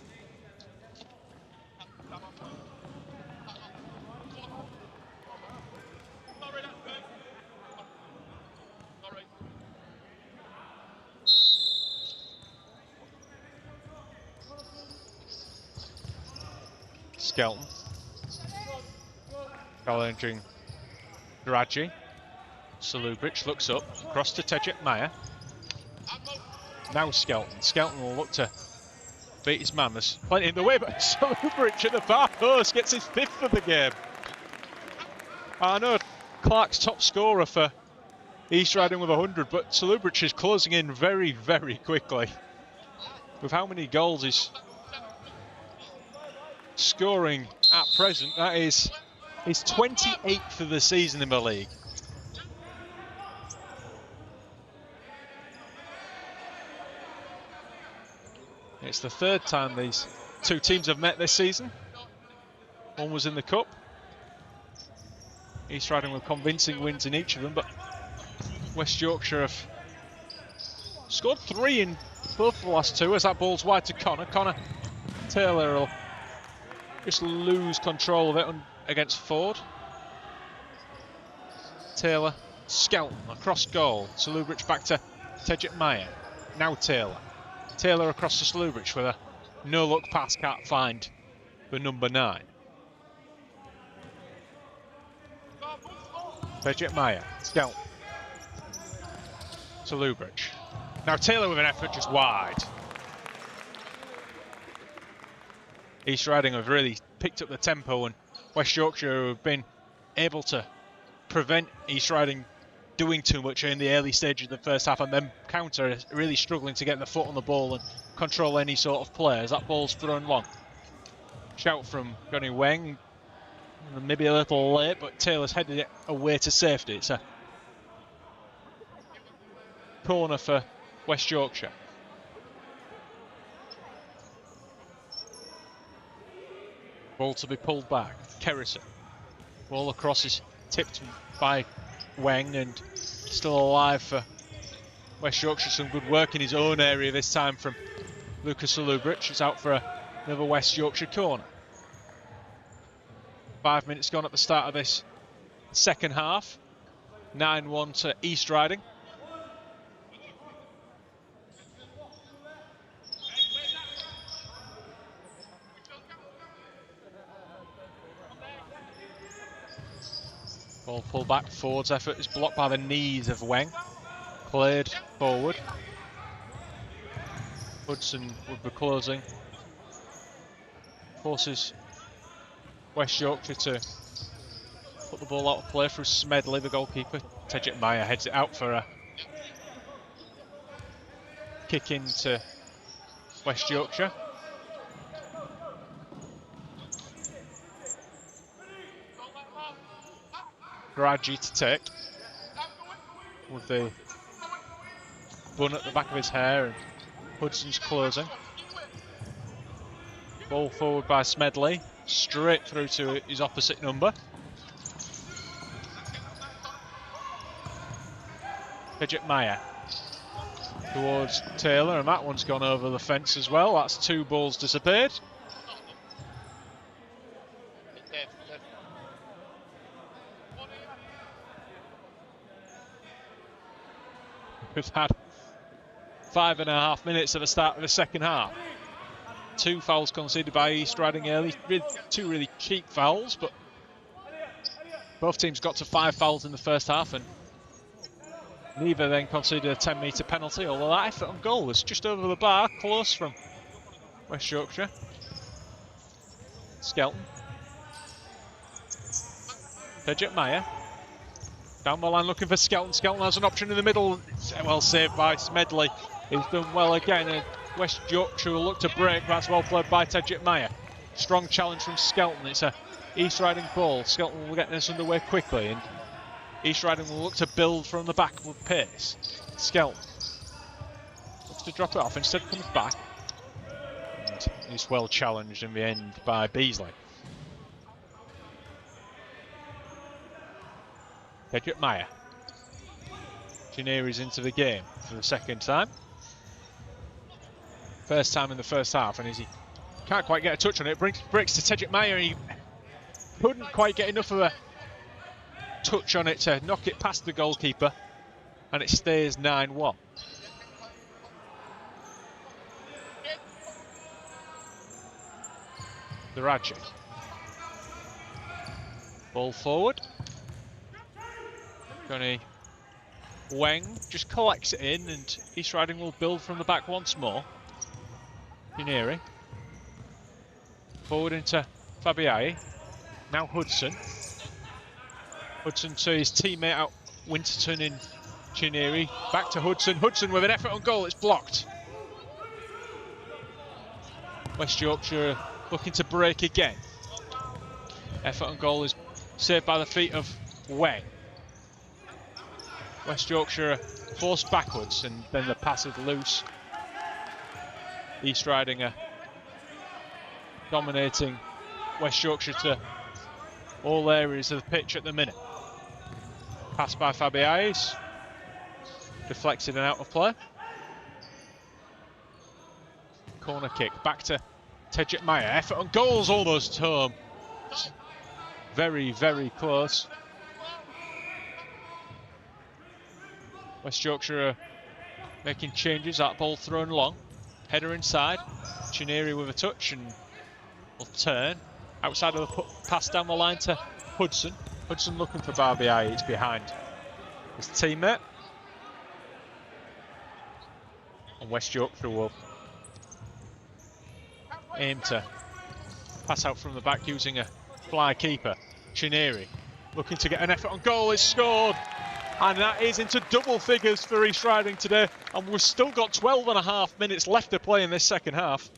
Skelton challenging Dragy. Slewbridge looks up, across to Tejit Meyer. Now Skelton. Skelton will look to beat his man. There's plenty in the way, but Slewbridge at the far post gets his 5th of the game. I know Clark's top scorer for East Riding with 100, but Slewbridge is closing in very, very quickly. With how many goals he's scoring at present, that is his 28th of the season in the league. It's the 3rd time these two teams have met this season. One was in the Cup. East Riding with convincing wins in each of them, but West Yorkshire have scored 3 in both the last 2 as that ball's wide to Connor. Connor Taylor will just lose control of it against Ford. Taylor, Skelton across goal. Slewbridge back to Tejit Meyer. Now Taylor. Taylor across to Slewbridge with a no-look pass, can't find the number 9. Tejit Meyer, Skelton. Slewbridge. Now Taylor with an effort just wide. East Riding have really picked up the tempo, and West Yorkshire have been able to prevent East Riding doing too much in the early stages of the first half, and then counter, really struggling to get the foot on the ball and control any sort of play as that ball's thrown long. Shout from Johnny Weng, maybe a little late, but Taylor's headed it away to safety. It's a corner for West Yorkshire. Ball to be pulled back. Kerrison. Ball across is tipped by Weng and still alive for West Yorkshire. Some good work in his own area this time from Lucas Slewbridge. It's out for another West Yorkshire corner. 5 minutes gone at the start of this second half. 9-1 to East Riding. Ball pulled back. Ford's effort is blocked by the knees of Weng. Played forward. Hudson would be closing. Forces West Yorkshire to put the ball out of play through Smedley, the goalkeeper. Tejit Meyer heads it out for a kick into West Yorkshire. Dragy to take with the bun at the back of his hair, and Hudson's closing. Ball forward by Smedley, straight through to his opposite number. Tejit Meyer towards Taylor, and that one's gone over the fence as well. That's 2 balls disappeared. We've had 5.5 minutes at the start of the second half. 2 fouls conceded by East Riding early. 2 really cheap fouls, but both teams got to 5 fouls in the first half, and Neither then conceded a 10-metre penalty, although that effort on goal was just over the bar, close from West Yorkshire. Skelton. Tedjet Meyer. Down the line looking for Skelton. Skelton has an option in the middle. Well saved by Smedley. He's done well again. And West Yorkshire will look to break. That's well played by Tedjet Meyer. Strong challenge from Skelton. It's a East Riding ball. Skelton will get this underway quickly. And East Riding will look to build from the back with pace. Skelton looks to drop it off. Instead comes back. And he's well challenged in the end by Beasley. Tedjet Meyer. Chinieri's into the game for the second time. First time in the first half, and he can't quite get a touch on it. Breaks to Tedjet Meyer, and he couldn't quite get enough of a touch on it to knock it past the goalkeeper, and it stays 9-1. Duraci. Ball forward. Johnny Weng just collects it in, and East Riding will build from the back once more. Chinieri. Forward into Fabiai. Now Hudson. Hudson to his teammate out Winterton in Chinieri. Back to Hudson. Hudson with an effort on goal. It's blocked. West Yorkshire looking to break again. Effort on goal is saved by the feet of Weng. West Yorkshire forced backwards, and then the pass is loose. East Riding are dominating West Yorkshire to all areas of the pitch at the minute. Pass by Fabiais, deflected and out of play. Corner kick back to Tedjet Meyer. Effort on goal's almost home. Very, very close. West Yorkshire are making changes. That ball thrown long. Header inside. Chinieri with a touch and will turn. Outside of the pass down the line to Hudson. Hudson looking for Barbier. It's behind his teammate. And West Yorkshire will aim to pass out from the back using a fly keeper. Chinieri looking to get an effort on goal. It's scored. And that is into double figures for East Riding today. And we've still got 12.5 minutes left to play in this second half.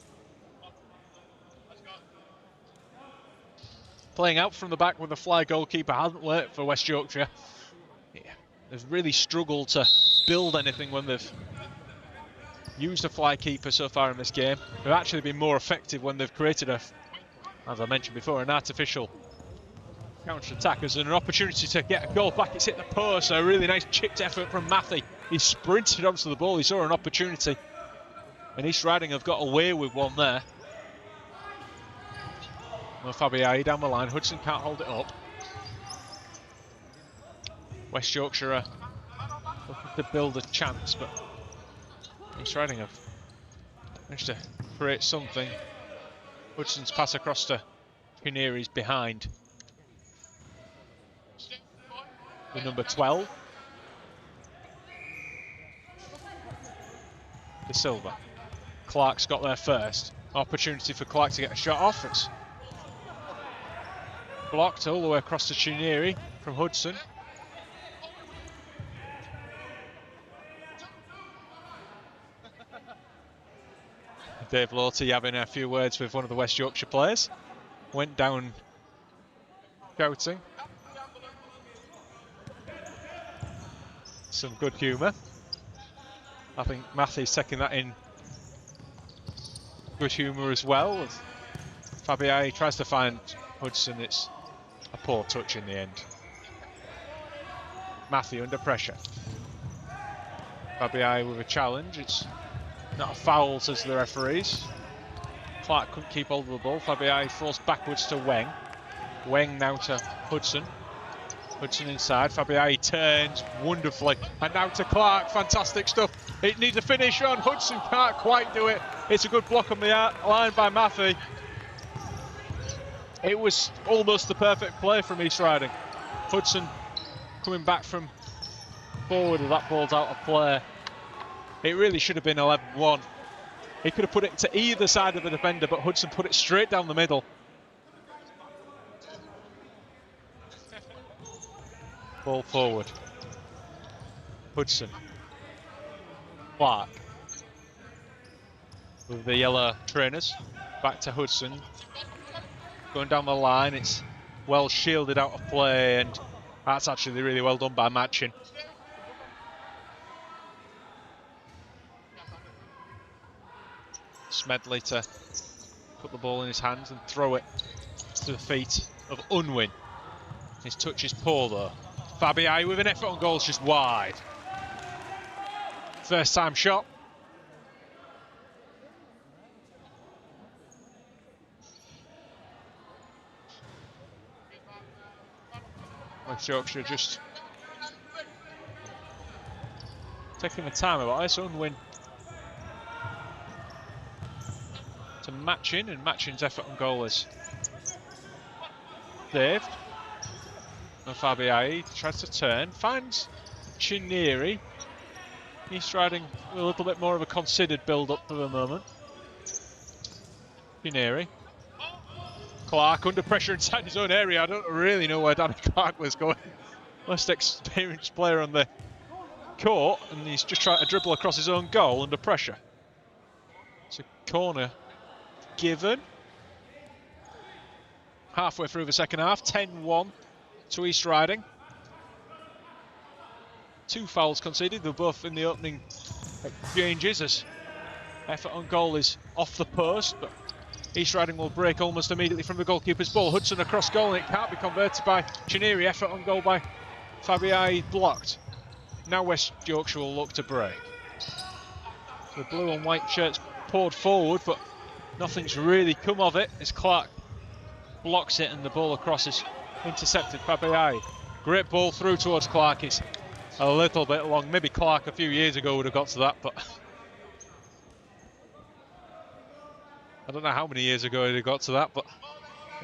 Playing out from the back with a fly goalkeeper hasn't worked for West Yorkshire. Yeah, they've really struggled to build anything when they've used a fly keeper so far in this game. They've actually been more effective when they've created a, as I mentioned before, an artificial counter-attack as an opportunity to get a goal back. It's hit the post. A really nice chipped effort from Matthew. He sprinted onto the ball. He saw an opportunity. And East Riding have got away with one there. Well, Fabiai down the line. Hudson can't hold it up. West Yorkshire are looking to build a chance, but East Riding have managed to create something. Hudson's pass across to Chinieri's behind. The number 12. De Silva. Clark's got there first. Opportunity for Clark to get a shot off. It's blocked all the way across to Chinieri from Hudson. Dave Lawty having a few words with one of the West Yorkshire players. Went down shouting. Some good humour. I think Matthew's taking that in good humour as well. Fabiai tries to find Hudson. It's a poor touch in the end. Matthew under pressure. Fabiai with a challenge. It's not a foul, says the referees. Clark couldn't keep hold of the ball. Fabiai forced backwards to Weng. Weng now to Hudson. Hudson inside. Fabiai turns wonderfully. And now to Clark. Fantastic stuff. It needs a finish on. Hudson can't quite do it. It's a good block on the line by Matthew. It was almost the perfect play from East Riding. Hudson coming back from forward of that ball's out of play. It really should have been 11-1. He could have put it to either side of the defender, but Hudson put it straight down the middle. Ball forward. Hudson. Clark. With the yellow trainers. Back to Hudson. Going down the line, it's well shielded out of play, and that's actually really well done by Matchin. Smedley to put the ball in his hands and throw it to the feet of Unwin. His touch is poor though. Fabiai with an effort on goal, just wide. First time shot. West Yorkshire just taking the time about this. Unwin to Matchin, and Matchin's effort on goal is saved. And Fabiai tries to turn, finds Chineri. He's striding a little bit more of a considered build-up for the moment. Chineri. Clark under pressure inside his own area. I don't really know where Danny Clark was going. Most experienced player on the court, and he's just trying to dribble across his own goal under pressure. It's a corner given. Halfway through the second half, 10-1 to East Riding. 2 fouls conceded, they're both in the opening exchanges as effort on goal is off the post, but East Riding will break almost immediately from the goalkeeper's ball. Hudson across goal, and it can't be converted by Chineri. Effort on goal by Fabiai blocked. Now West Yorkshire will look to break. The blue and white shirts poured forward, but nothing's really come of it as Clark blocks it and the ball across is intercepted. Fabiai, great ball through towards Clark. It's a little bit long. Maybe Clark a few years ago would have got to that, but I don't know how many years ago he got to that, but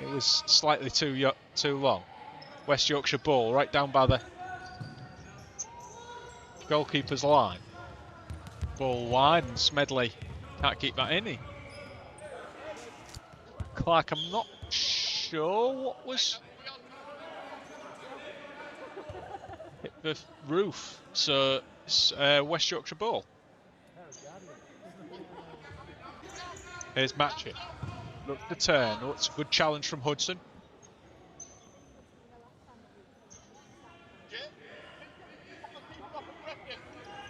it was slightly too long. West Yorkshire ball right down by the goalkeeper's line. Ball wide, and Smedley can't keep that in. Clark, I'm not sure what was hit the roof, so it's West Yorkshire ball. Here's Matchin. Look the turn. Oh, it's a good challenge from Hudson.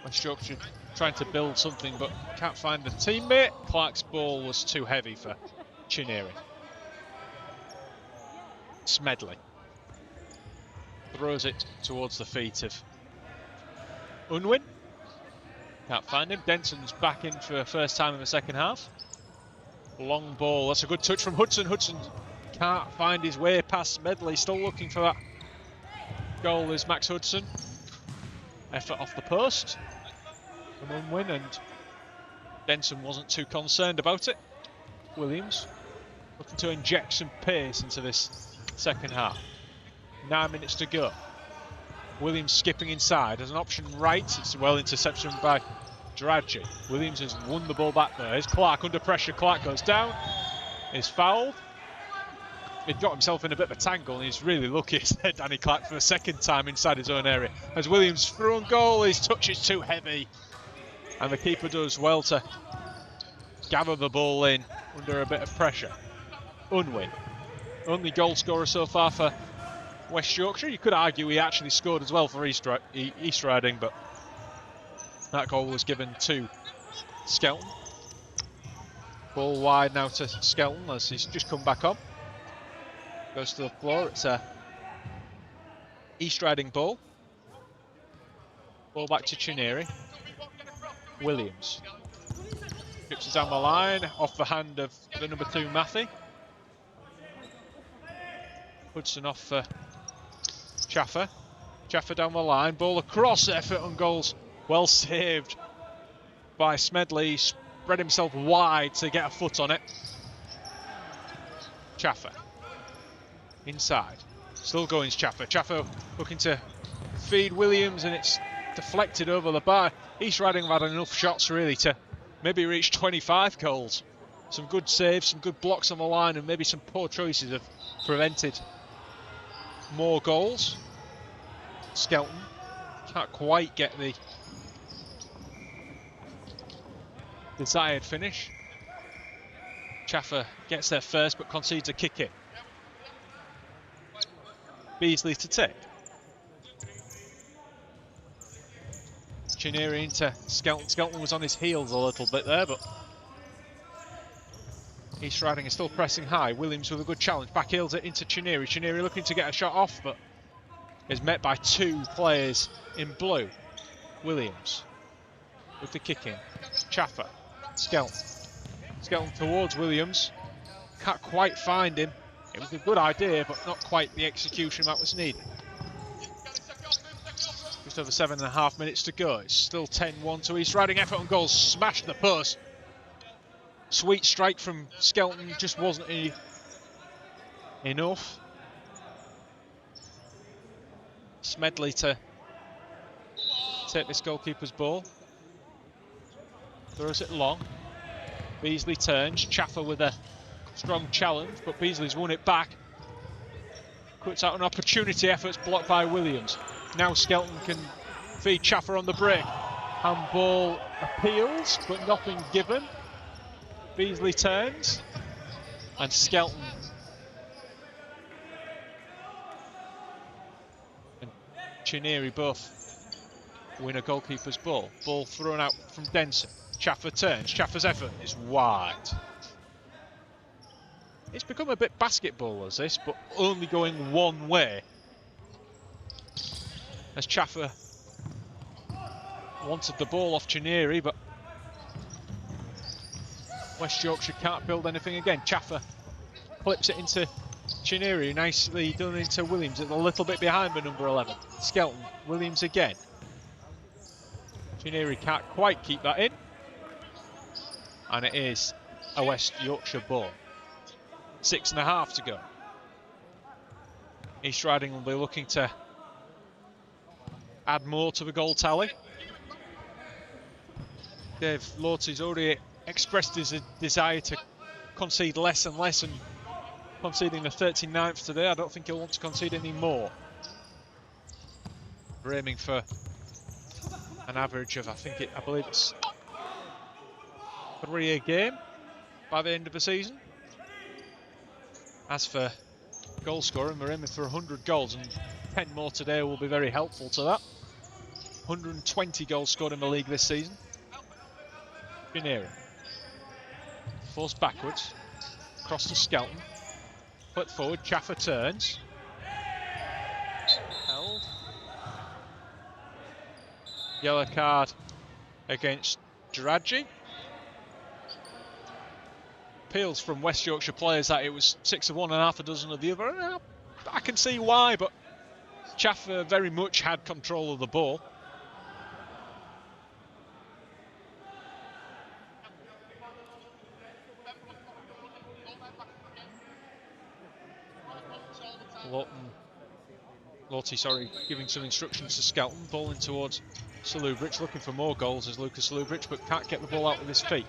West Yorkshire trying to build something but can't find a teammate. Clark's ball was too heavy for Chineri. Smedley throws it towards the feet of Unwin. Can't find him. Denson's back in for the first time in the second half. Long ball, that's a good touch from Hudson. Hudson can't find his way past Smedley, still looking for that goal is Max Hudson. Effort off the post from Unwin, and Denson wasn't too concerned about it. Williams looking to inject some pace into this second half. 9 minutes to go. Williams skipping inside as an option right. It's well interception by Draghi. Williams has won the ball back there. Here's Clark under pressure. Clark goes down. Is fouled. He'd got himself in a bit of a tangle, and he's really lucky, said Danny Clark, for the second time inside his own area. As Williams through on goal, his touch is too heavy, and the keeper does well to gather the ball in under a bit of pressure. Unwin, only goal scorer so far for West Yorkshire. You could argue he actually scored as well for East Riding, but that goal was given to Skelton. Ball wide now to Skelton as he's just come back on. Goes to the floor. It's a East Riding ball. Ball back to Chineri. Williams chips it down the line off the hand of the number 2 Matthew. Hudson off for Chaffer. Chaffer down the line. Ball across, effort on goals. Well saved by Smedley. Spread himself wide to get a foot on it. Chaffer. Inside. Still going Chaffer. Chaffer looking to feed Williams, and it's deflected over the bar. East Riding have had enough shots really to maybe reach 25 goals. Some good saves, some good blocks on the line, and maybe some poor choices have prevented more goals. Skelton can't quite get the desired finish. Chaffer gets there first but concedes a kick in. Beasley to take. Chineri into Skelton. Skelton was on his heels a little bit there, but East Riding is still pressing high. Williams with a good challenge. Back heels it into Chineri. Chineri looking to get a shot off, but is met by two players in blue. Williams with the kick in. Chaffer. Skelton. Skelton towards Williams. Can't quite find him. It was a good idea, but not quite the execution that was needed. Just over 7.5 minutes to go. It's still 10-1 to East Riding. Effort on goal. Smashed the post. Sweet strike from Skelton. Just wasn't enough. Smedley to take this goalkeeper's ball. Throws it long. Beasley turns. Chaffer with a strong challenge, but Beasley's won it back. Cuts out an opportunity. Efforts blocked by Williams. Now Skelton can feed Chaffer on the break. Handball appeals, but nothing given. Beasley turns, and Skelton and Chineri both win a goalkeeper's ball. Ball thrown out from Denson. Chaffer turns. Chaffer's effort is wide. It's become a bit basketball as this, but only going one way. As Chaffer wanted the ball off Chineri, but West Yorkshire can't build anything again. Chaffer clips it into Chineri, nicely done into Williams. It's a little bit behind the number 11. Skelton, Williams again. Chineri can't quite keep that in. And it is a West Yorkshire ball. 6.5 to go. East Riding will be looking to add more to the goal tally. Dave Lorty's already expressed his desire to concede less and less, and conceding the 39th today, I don't think he'll want to concede any more. We're aiming for an average of, I believe it's 3 a game by the end of the season. As for goal scoring, we're aiming for 100 goals, and 10 more today will be very helpful to that. 120 goals scored in the league this season. Chineri. Forced backwards. Across to Skelton. Put forward. Chaffer turns. Held. Yellow card against Dragy. Appeals from West Yorkshire players that it was 6 of one and half a dozen of the other. I can see why, but Chaffer very much had control of the ball. Lorty, giving some instructions to Skelton. Ball in towards Salubric, looking for more goals as Lucas Salubric, but can't get the ball out with his feet.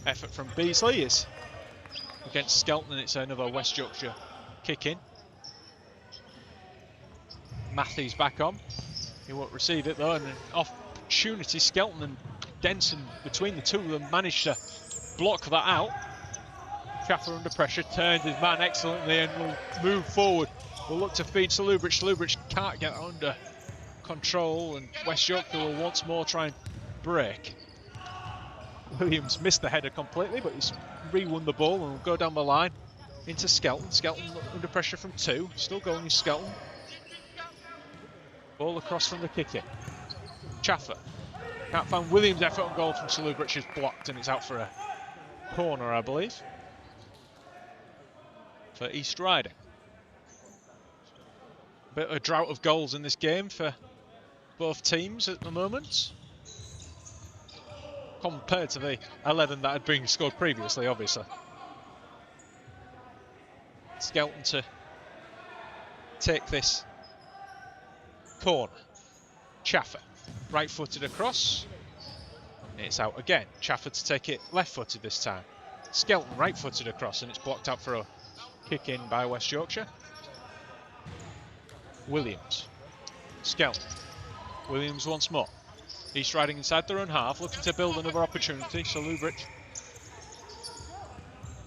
Effort from Beasley is against Skelton, and it's another West Yorkshire kick in. Matthews back on. He won't receive it though, and an opportunity. Skelton and Denson, between the two of them, managed to block that out. Chaffer under pressure, turns his man excellently and will move forward. Will look to feed Salubric. Salubric can't get under control, and West Yorkshire will once more try and break. Williams missed the header completely, but he's re-won the ball and will go down the line into Skelton. Skelton under pressure from 2. Still going is Skelton. Ball across from the kick-in. Chaffer. Can't find Williams' effort on goal from Salubric is blocked, and it's out for a corner, I believe, for East Riding. Bit of a drought of goals in this game for both teams at the moment, compared to the 11 that had been scored previously, obviously. Skelton to take this corner. Chaffer, right-footed across. It's out again. Chaffer to take it left-footed this time. Skelton right-footed across, and it's blocked out for a kick in by West Yorkshire. Williams. Skelton. Williams once more. East Riding inside their own half, looking to build another opportunity. Salubric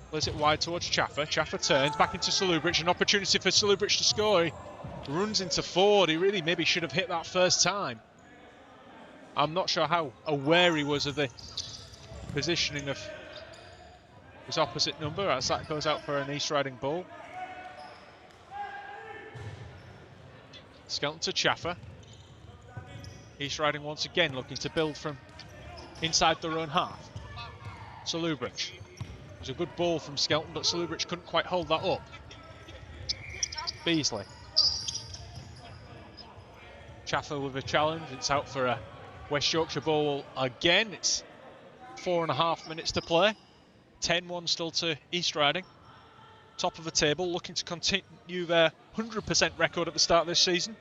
plays it wide towards Chaffer. Chaffer turns back into Salubric. An opportunity for Salubric to score. He runs into Ford. He really maybe should have hit that first time. I'm not sure how aware he was of the positioning of his opposite number as that goes out for an East Riding ball. Skelton to Chaffer. East Riding once again looking to build from inside their own half. Salubric. It was a good ball from Skelton, but Salubric couldn't quite hold that up. Beasley. Chaffer with a challenge. It's out for a West Yorkshire ball again. It's 4.5 minutes to play. 10-1 still to East Riding. Top of the table, looking to continue their 100% record at the start of this season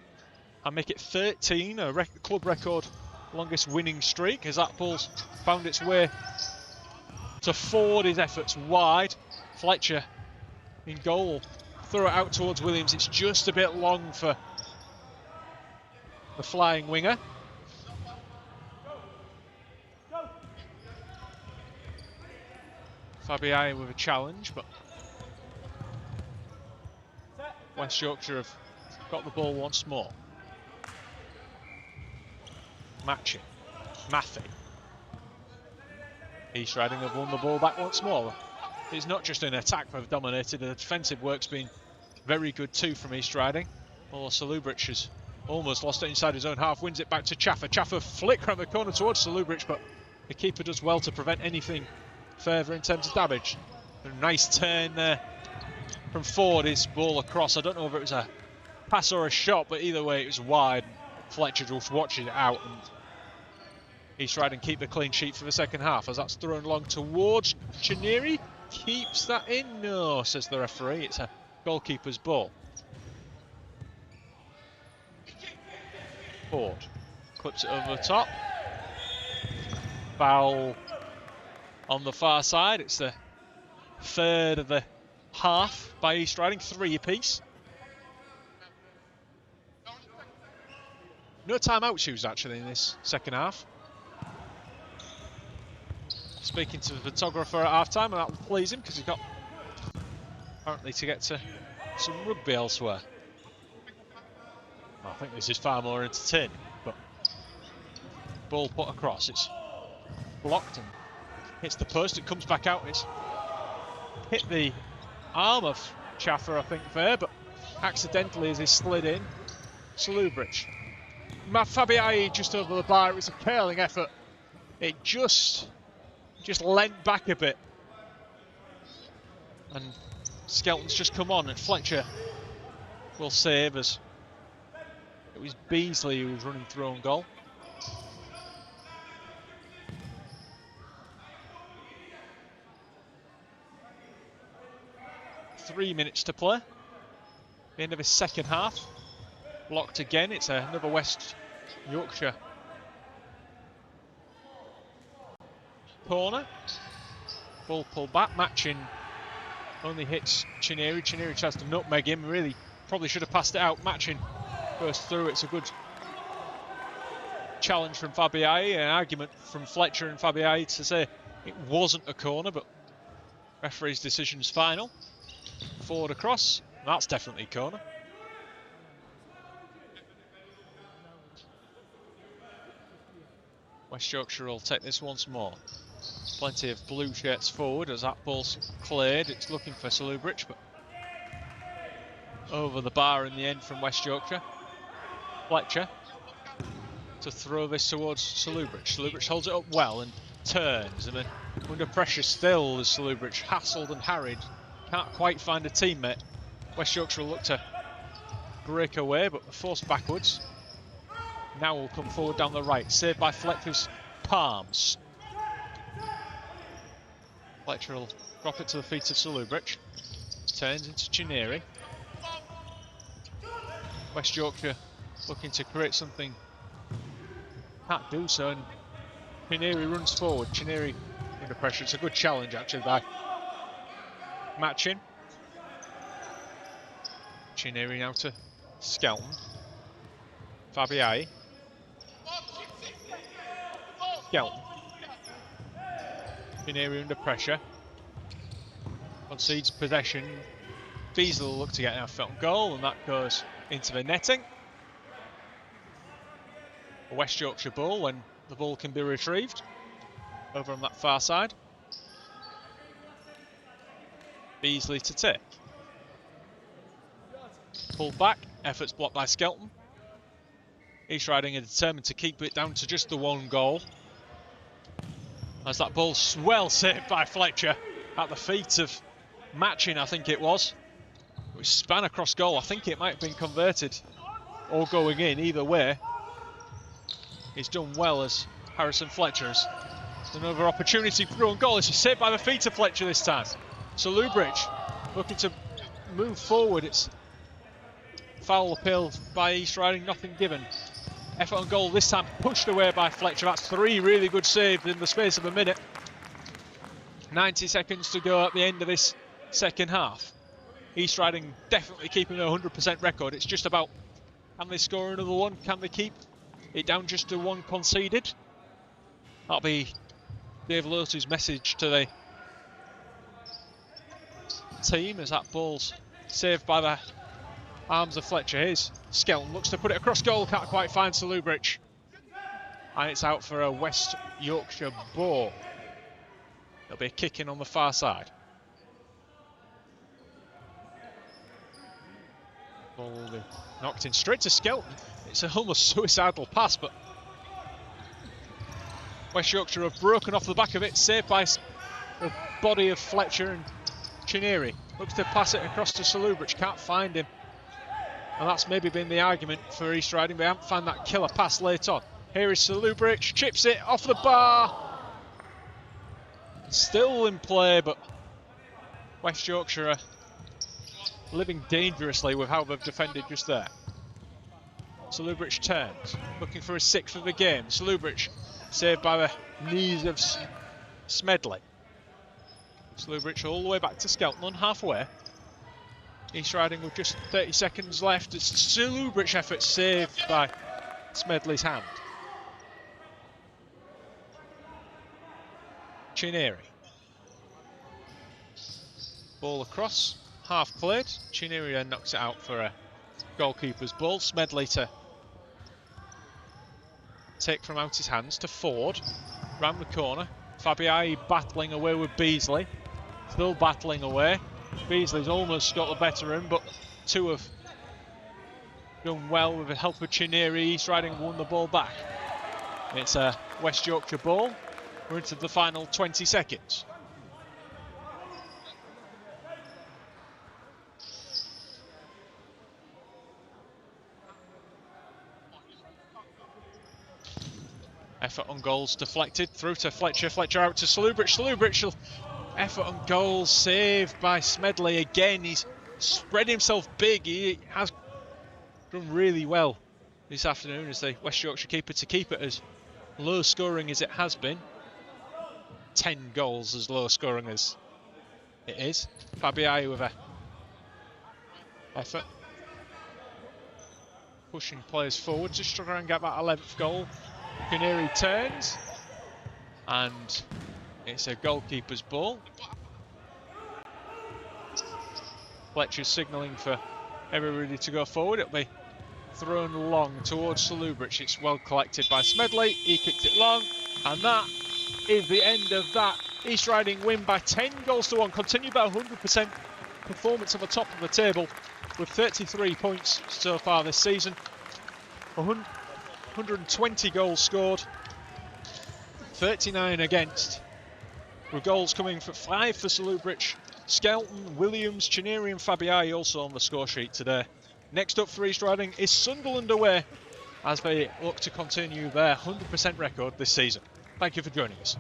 and make it 13, a club record longest winning streak, as that ball's found its way to Ford. His efforts wide. Fletcher in goal. Throw it out towards Williams. It's just a bit long for the flying winger. Fabiai with a challenge, but West Yorkshire have got the ball once more. Matching. Maffey. East Riding have won the ball back once more. It's not just an attack they've dominated, the defensive work's been very good too from East Riding. Well, Salubric has almost lost it inside his own half, wins it back to Chaffer. Chaffer flick around the corner towards Salubric, but the keeper does well to prevent anything further in terms of damage. A nice turn there from Ford, his ball across. I don't know if it was a pass or a shot, but either way it was wide. Fletcher just watching it out, and East Riding keep the clean sheet for the second half as that's thrown along towards Chineri. Keeps that in? No, says the referee. It's a goalkeeper's ball. Ford clips it over the top. Foul on the far side. It's the third of the half by East Riding, 3 apiece. No timeouts used actually in this second half. Speaking to the photographer at half-time, and that will please him because he's got apparently to get to some rugby elsewhere. I think this is far more entertaining, but ball put across, it's blocked and hits the post, it comes back out, it's hit the arm of Chaffer I think there, but accidentally as he slid in. Salubric. Fabiai just over the bar, it was a curling effort. It just leant back a bit. And Skelton's just come on and Fletcher will save as it was Beasley who was running through on goal. Three minutes to play. The end of his second half. Blocked again. It's another West Yorkshire corner. Ball pulled back. Matching only hits Chineri. Chineri tries to nutmeg him. Really probably should have passed it out. Matching goes through. It's a good challenge from Fabiai. An argument from Fletcher and Fabiai to say it wasn't a corner, but referee's decision's final. Forward across. That's definitely a corner. West Yorkshire will take this once more. Plenty of blue shirts forward as that ball's cleared. It's looking for Salubric, but over the bar in the end from West Yorkshire. Fletcher to throw this towards Salubric. Salubric holds it up well and turns, and then under pressure still as Salubric hassled and harried. Can't quite find a teammate. West Yorkshire will look to break away, but forced backwards. Now will come forward down the right. Saved by Fletcher's palms. Fletcher will drop it to the feet of Salubric. Turns into Chineri. West Yorkshire looking to create something can't do so, and Chineri runs forward. Chineri under pressure. It's a good challenge actually by Matchin. Chineri now to Skelton. Fabiai. Skelton. Chineri under pressure. Concedes possession. Beasley will look to get an off-field goal, and that goes into the netting. A West Yorkshire ball, and the ball can be retrieved over on that far side. Beasley to take. Pulled back, efforts blocked by Skelton. East Riding are determined to keep it down to just the one goal. As that ball well saved by Fletcher at the feet of Matchin, I think it was. It was span across goal. I think it might have been converted or going in. Either way, he's done well as Harrison Fletcher has another opportunity through on goal. It's saved by the feet of Fletcher this time. So Lubridge looking to move forward. It's foul appeal by East Riding, nothing given. Effort on goal this time pushed away by Fletcher. That's 3 really good saves in the space of a minute. 90 seconds to go at the end of this second half. East Riding definitely keeping a 100% record. It's just about, can they score another one? Can they keep it down just to one conceded? That'll be Dave Lotu's message to the team as that ball's saved by the arms of Fletcher. Here's Skelton, looks to put it across goal, can't quite find Salubridge. And it's out for a West Yorkshire ball. There'll be a kick in on the far side. Ball will be knocked in straight to Skelton. It's an almost suicidal pass, but West Yorkshire have broken off the back of it, saved by the body of Fletcher, and Chineri looks to pass it across to Salubridge, can't find him. And that's maybe been the argument for East Riding. They haven't found that killer pass late on. Here is Salubridge, chips it off the bar. Still in play, but West Yorkshire are living dangerously with how they've defended just there. Salubridge turns, looking for his 6th of the game. Salubridge saved by the knees of Smedley. Salubridge all the way back to Skelton on halfway. East Riding with just 30 seconds left. It's Salubridge effort saved by Smedley's hand. Chineri. Ball across, half cleared. Chineri then knocks it out for a goalkeeper's ball. Smedley to take from out his hands to Ford. Round the corner. Fabiai battling away with Beasley. Still battling away. Beasley's almost got the better of him, but two have done well with the help of Chineri. East Riding won the ball back. It's a West Yorkshire ball. We're into the final 20 seconds. Effort on goals deflected through to Fletcher. Fletcher out to Salubridge. Salubridge, effort on goals saved by Smedley again. He's spread himself big. He has done really well this afternoon as the West Yorkshire keeper to keep it as low scoring as it has been. 10 goals as low scoring as it is. Fabiai with a effort. Pushing players forward just to try and get that 11th goal. Chineri turns and it's a goalkeeper's ball. Fletcher's signalling for everybody to go forward. It'll be thrown long towards Salubridge. It's well collected by Smedley. He kicks it long, and that is the end of that. East Riding win by 10 goals to 1. Continued by 100% performance on the top of the table with 33 points so far this season. 120 goals scored, 39 against, with goals coming for 5 for Salubridge, Skelton, Williams, Chineri and Fabiai also on the score sheet today. Next up for East Riding is Sunderland away as they look to continue their 100% record this season. Thank you for joining us.